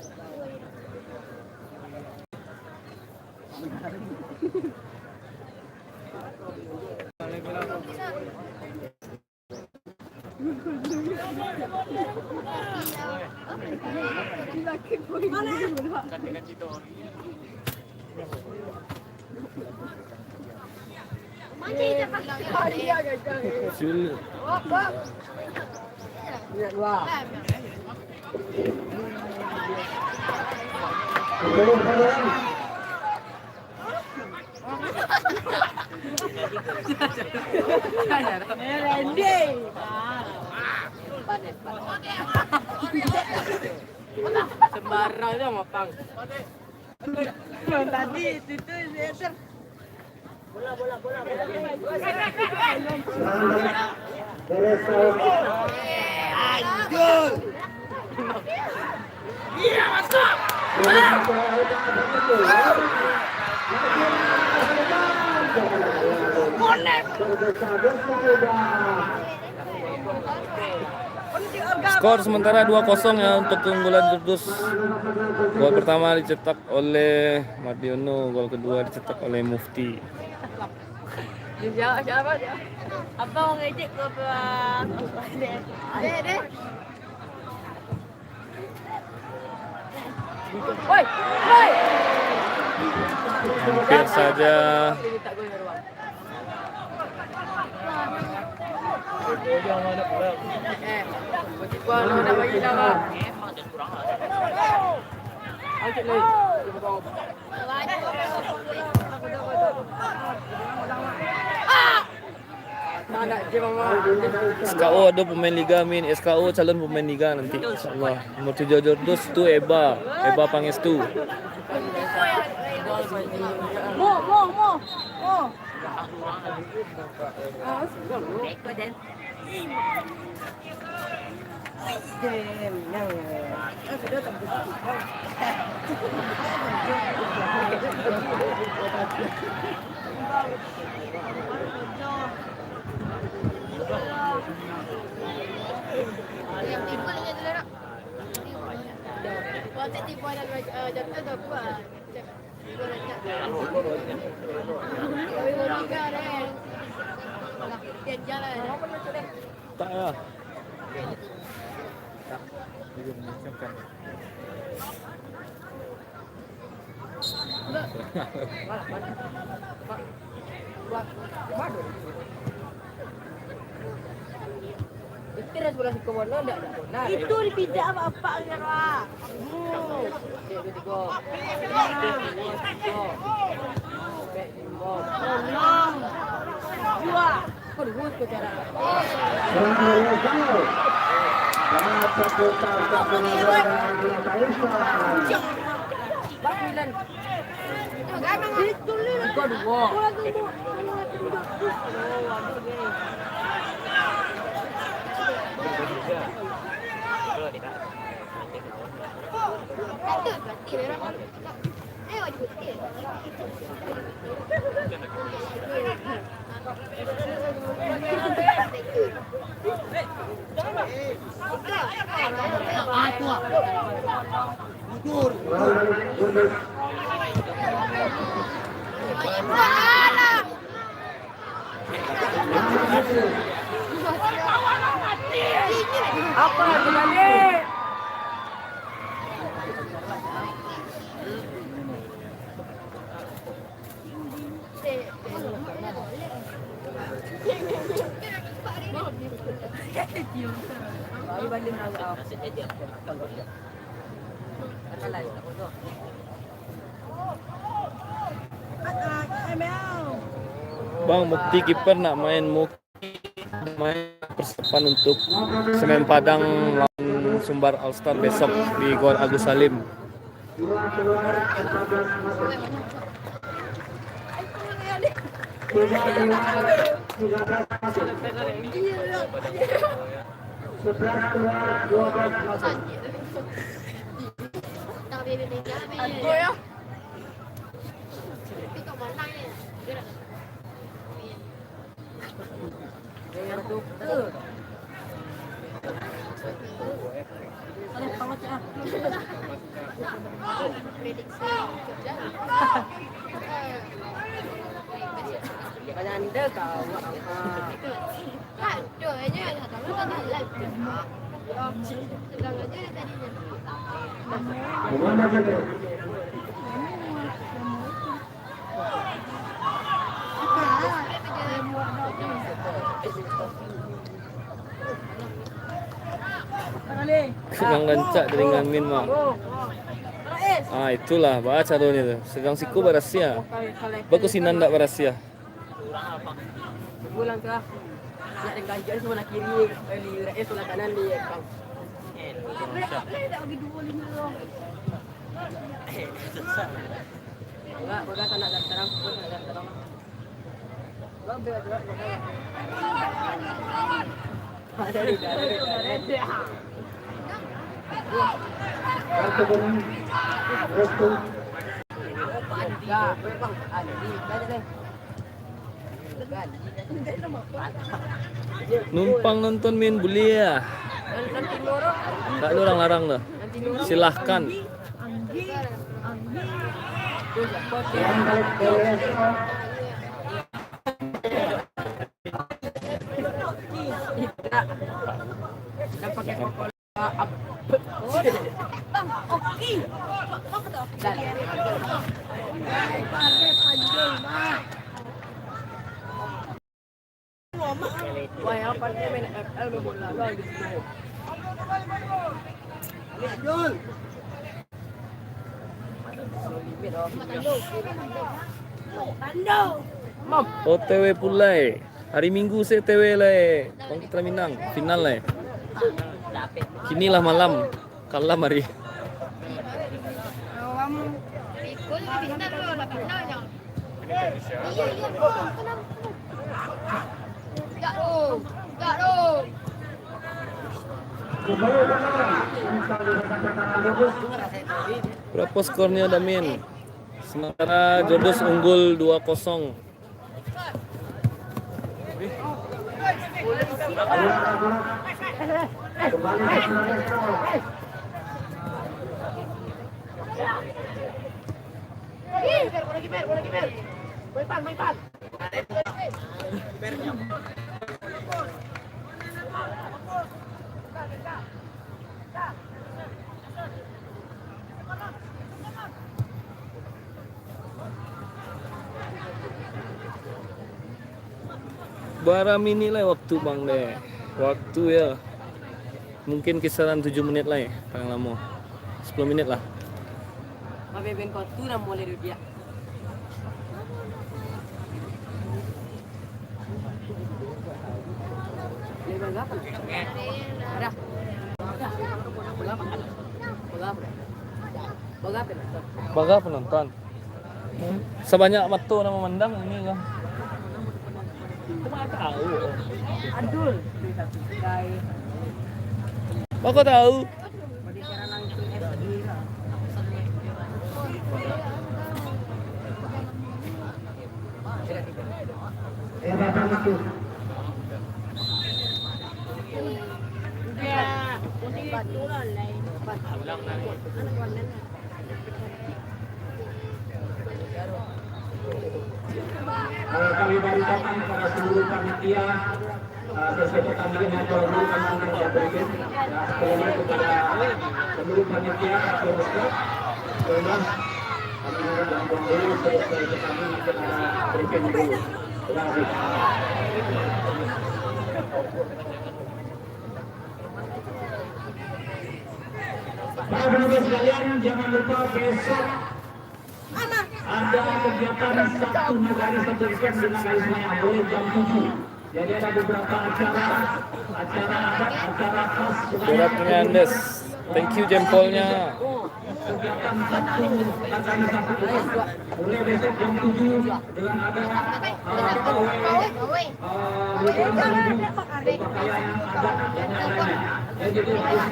Sul. Sembarang dia mapang. Tadi itu dia Skor sementara 2-0 ya untuk keunggulan Jurdus. Gol pertama dicetak oleh Mardiono, gol kedua dicetak oleh Mufti. Siapa? Abang ngejek ke apa? Dek. Woi. Hampir saja Kalau dah bagi nama. Angkat lagi. SKO ada pemain liga min, SKO calon pemain liga nanti insyaallah. Nomor 7 Jurdus tu Eba Pangestu. Mo. Tiba aja dulu nak. Waktu tiba dah jatuh dah buat. Kami mau tiga deh. Dia jalan. Tak lah. Kira sebelah siku bola enggak ada bola. Itu dipijak apa apa ya, Pak? Dua. Kau dulu kau cara. Bakulan. Kau dua. Apa sebenarnya? Ay, banding na ako. Nakalay ako to. Bang, Mukti kiper nak main persiapan untuk Semen Padang lawan Sumbar All Star besok di Gor Agus Salim. Kaya anda kau. Aduh, aja lah. Kamu kan jalan. Sedang aja tadinya. Sedang gancak dari ngamin mah. Ah itulah baca doanya tuh. Sedang siku barasia. Bagus sinan ndak barasia. Bulan ke. Nak dengan ganjil sebelah kiri, di sebelah kanan di bang. Enggak, bukan anak dan terang, bukan dan terang. Enggak, berat. Ada. Numpang nonton main boleh ya. Tak ada orang larang dah. Silahkan. Wah, apa dia main FL bola lagi gitu. Jul. Limit oh. Tando. Mam. OTW pulai. Hari Minggu saya TW le. Kontra Minang final le. Kinilah malam. Kalah mari. Ikut pintar loh, pintarnya. Iya. Enggak dong. Berapa skornya Damin? Sementara Jodos unggul 2-0. Baram inilah waktu bang deh. Waktu ya. Mungkin kisaran 7 menit lah ya, paling lama. 10 menit lah. Mabeben kau tu nak mulai dia. Lebar berapa? Ada. Berapa? Baga penonton. Sebanyak mata nama memandang ini lah. Cuma tahu. Adul. Baga tahu. Datang itu. Kami beritakan kepada seluruh panitia selesai pertandingan yang telah dilakukan oleh berikut. Sebelumnya kepada seluruh panitia atau besar, tolong kami mohon bantuan dulu selesai pertandingan kita berikan dulu. Terima kasih. Para penonton sekalian, jangan lupa besok ada kegiatan Sabtu Nagari satu weekend di Nagari Semayang mulai jam 7. Jadi ada beberapa acara adat, acara khas Berat Hernandez. Thank you jempolnya. kegiatan Sabtu Nagari satu weekend mulai besok jam 7 dengan ada berpakaian adat dan lain-lainnya. Jadi harus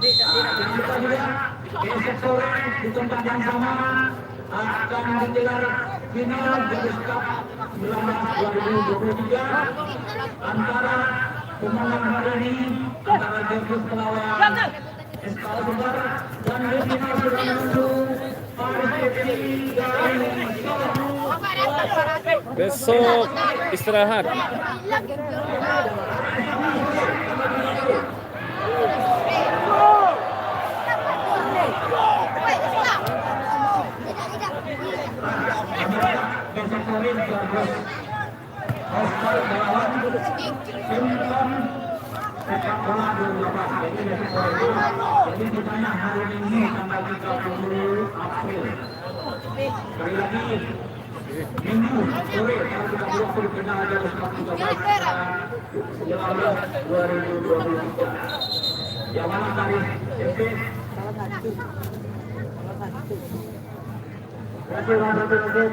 Jangan lupa juga besok sore di tempat yang sama akan digelar final Garis Cup 2023 antara pemenang hari ini antara Jerkus melawan SKL Sumbar dan di final sudah menunggu Paris FC dari Solo. Besok istirahat. Besok sore Jerkus Oscar melawan Simpson sepak bola 2018. Jadi besok sore jadi ditanya hari ini tanggal 30 April. Sekali lagi Minggu sore tanggal 30 final Garis Cup 2023. Yang mana Paris FC? Terima kasih.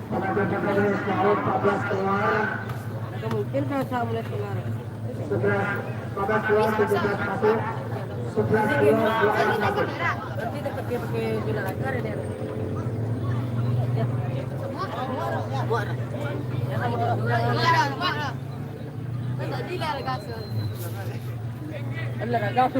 Pada pertandingan SKL 14 keluar. Mungkin saya mulai sekarang. 14 keluar 17 masuk. 11 keluar 12 masuk. Nanti dapat dia pakai jula akar ya. Allah kagak.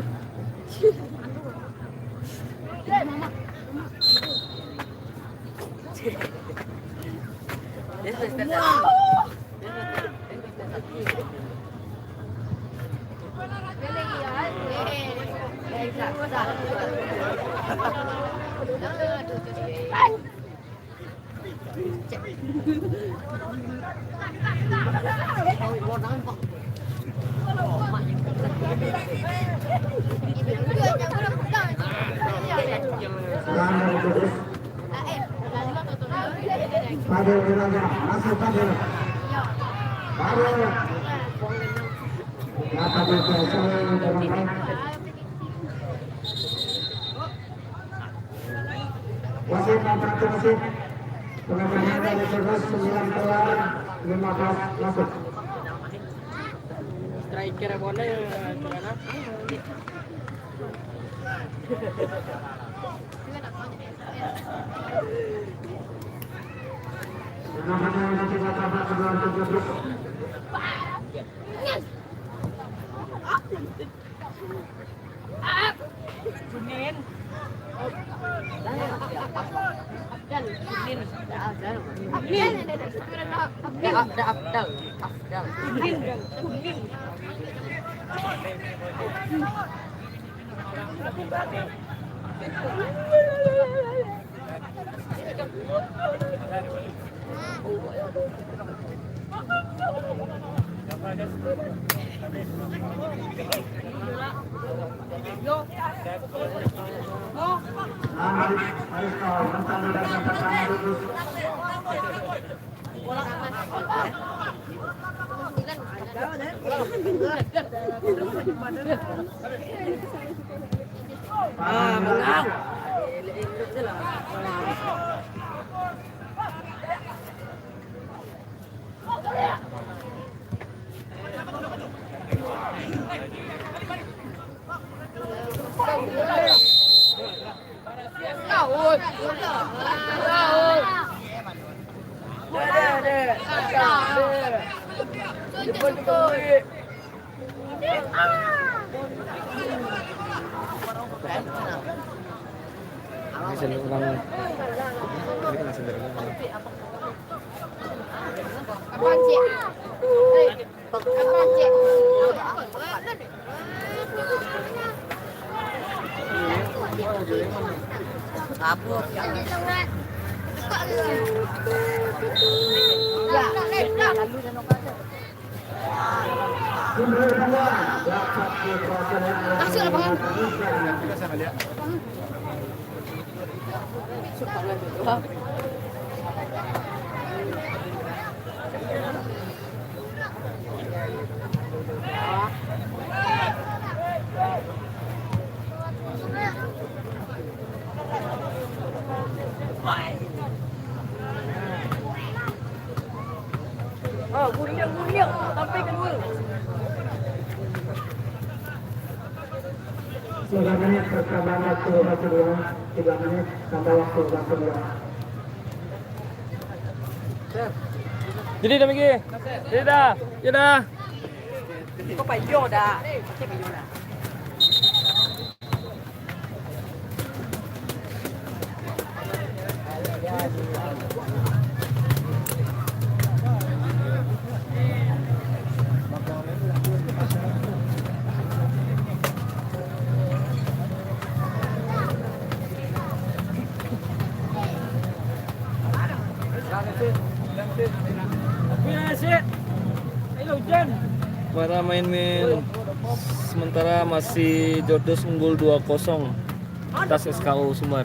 Padel Wilaga, masuk Padel. Padel. Mata berkuasa dengan wasit kontrak wasit. Pengambilan dari terus 9 keluar 15 masuk. Striker bola yang mana? Namanya nanti kata kedua untuk Kunin. Ayo kau mentang dan mentang lurus. Menang. Ini sendok ulang. Ini kan sendok ulang. Apaan sih? Apaan sih? Kabur. Sumber dua dapat dikuasai. Masuk lapangan. Oh, gunyang sampai ke dulu. 3 menit pertambahan waktu satu dua, 3 menit tambah waktu satu dua. Jadi dah pergi. Jadi dah. Ya dah. Có phải vô đã. Chắc phải vô đã. Para main-main sementara masih Jordos unggul 2-0 atas SKU Sumbar.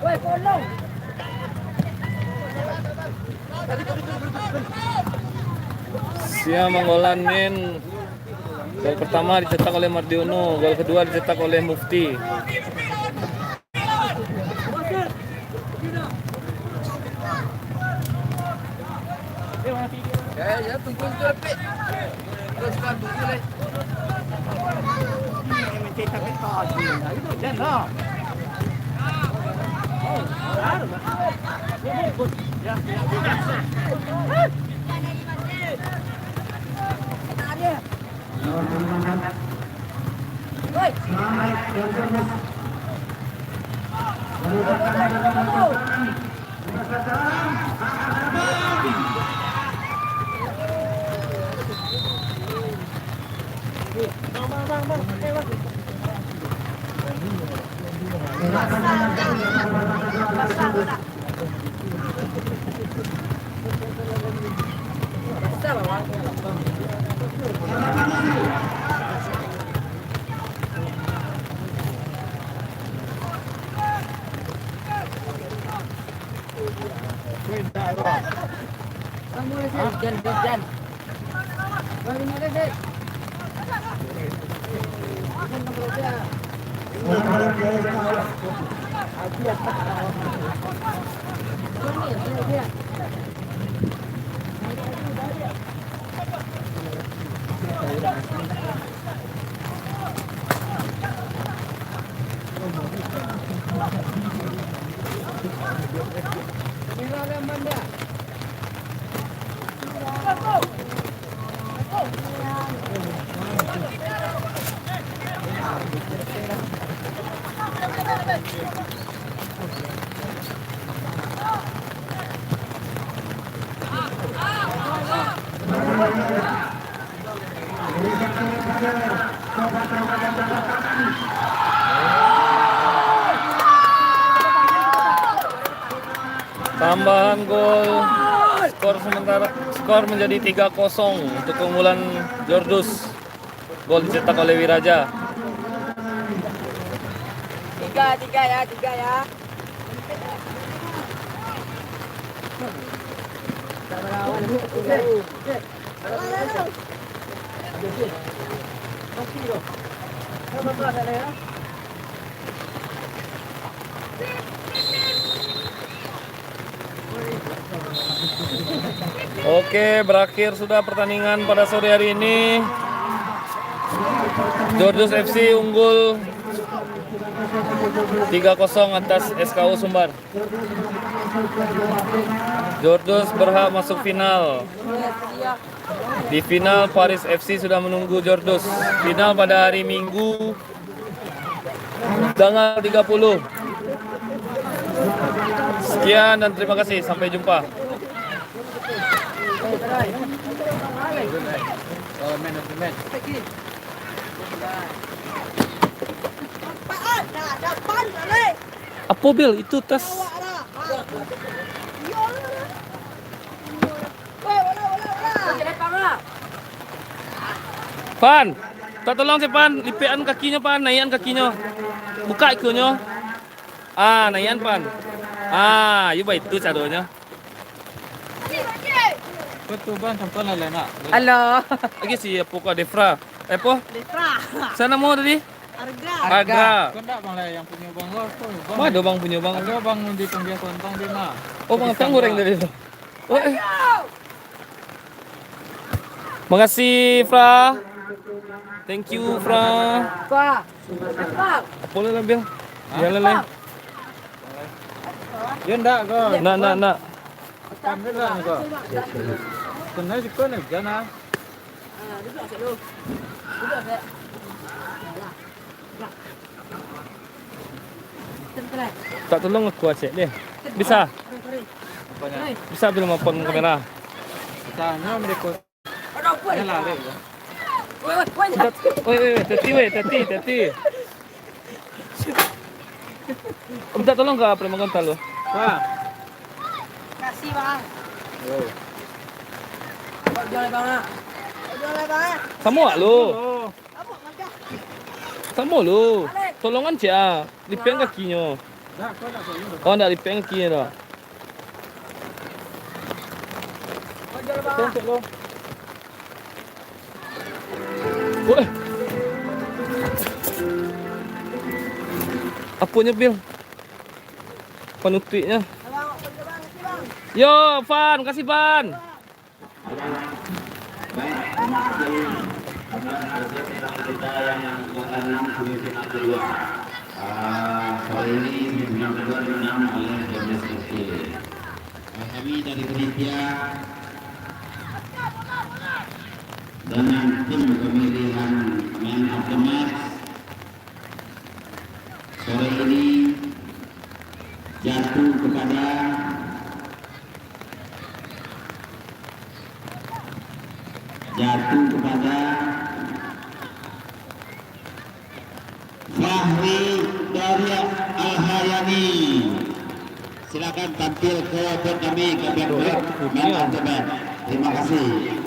Woi, tolong. Sia Manggolan men. Gol pertama dicetak oleh Mardiono, gol kedua dicetak oleh Mufti. Ya, tunggu lebih. Terus kan tunggu leh. Mencetak rekor. Itu jangan. Hujan. Balik mana sih? Tambahan gol, skor menjadi 3-0 untuk keunggulan Jordus. Gol dicetak oleh Wiraja. Tiga ya. Oke, berakhir sudah pertandingan pada sore hari ini. Jordus FC unggul 3-0 atas SKU Sumbar. Jordus berhak masuk final. Di final Paris FC sudah menunggu Jordus. Final pada hari Minggu tanggal 30. Sekian dan terima kasih. Sampai jumpa. Man of the match. Apa Bil? Itu tas. Pan, tak tolong si Pan, lipian kakinya Pan, naikan kakinya. Buka ikunnya. Naikan Pan. You baik itu caranya. Betul bang, sampai lah nak. Halo. Lagi si Apoka Defra. Apa? Defra. Sana mau tadi? Harga. Harga. Kau tak bang lah yang punya bang lo. Mana ada bang punya bang? Ada bang di pembiak kontong di mana? Oh, bang tang goreng dari itu. Oh, Makasih, Fra. Thank you, Fra. Apa lah Bil? Jalan lah. Ya ndak kau. Nak. Kamera lah kau. Kena juga nih, jangan. Tak tolong aku cek dia. Bisa? Apanya? Bisa Bil maupun kamera. Tanya mereka. Ini lari kau. Tati. Minta tolong ke apa makan talo? Wah. Kasih bang. Oh. Jual bang. Sama lu. Oh. Sama lu. Tolongan cia. Lipian kakinya. Dah, kau nak kau ini. Oh, nak lipian kakinya dah. Tengok lo. Woi. Apanya Bil? Penutupnya. Yo, Van, kasih Van. Kita yang akan semifinal kedua. Kali ini semifinal kedua dimenang oleh Jordus FC. Kami dari panitia dengan tim pemilihan man of the match sore ini jatuh kepada Fahri Daria Al-Hayani. Silakan tampil ke booth kami ke booth man of the match. Terima kasih.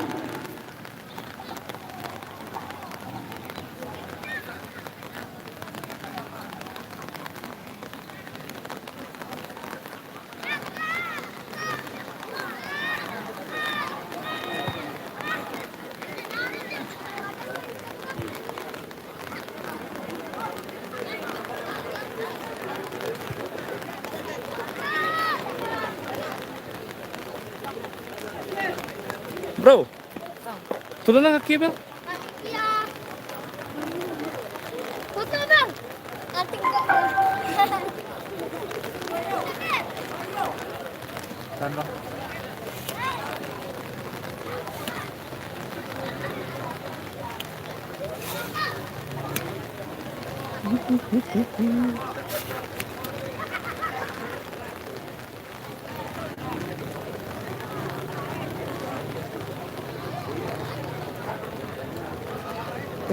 Bro. Turun kaki Bil. Iya. Foto bang. Nanti enggak. Tanah.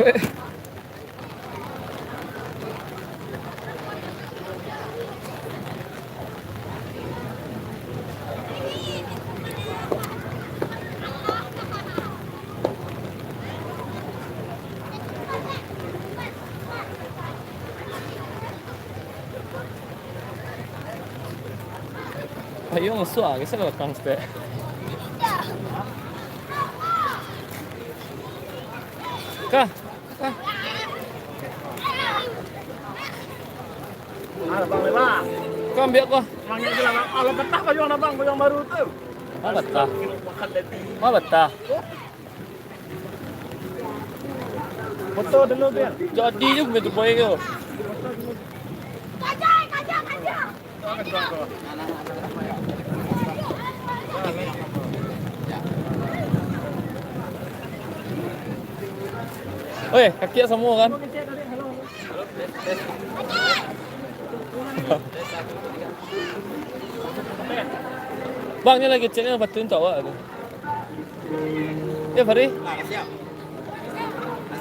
Ayo masuk ah, kisah kalau kang ste. Kah, Bang Lela. kau ambil kau. Mangnya gila bang. Kalau betah kau yang bang, kau yang baru tuh. Mana betah? Makan leti. Mana betah? Foto dulu biar. Jadi je betul baik tu. Oi, kaki semua kan? Bang, ni lagi ceknya betul tak awak tu. Ya, Fari?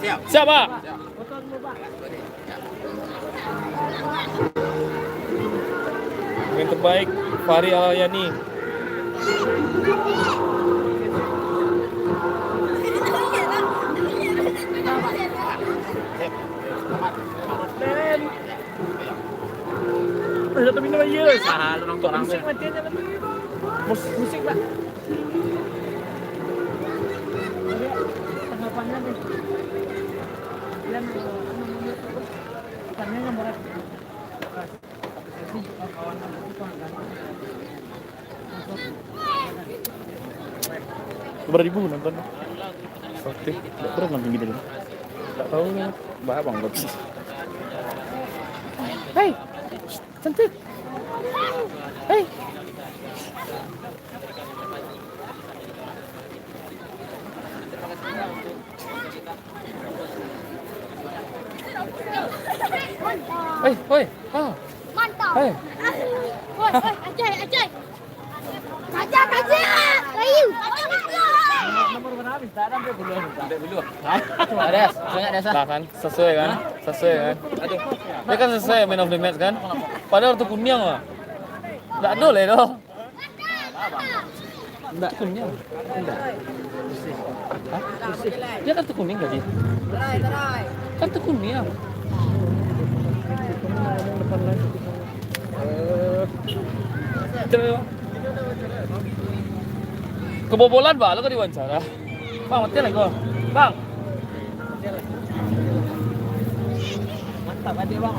Siap. Siap, Pak. Yang terbaik Fari Alayani. Ada tapi nama ye. Sah orang musik matinya nanti. Musik Pak. Tanggapannya deh. Yang tanya yang berat. Berapa ribu nonton? Sakti. Tak pernah nonton gitu. Tak tahu ni. Bahaya bang. Hei, cantik. Hei. Hei, hoi. Ah. Mantap. Hei. Woi, Ajay, Ajay. Kajak, kajak. Kayu. Nomor berapa? Tak ada sampai bulu. Sampai bulu. Ada, lah kan, sesuai kan, sesuai kan. Dia kan sesuai man of the match kan. Padahal kartu kuning lah. Tak ada lah tu. Tak kuning. Tidak. Hah? Dia kartu kuning tadi. Kartu kuning lah. Kebobolan Pak, lo kan diwawancara. Bang, mati lagi kau. Bang. Mantap aja bang.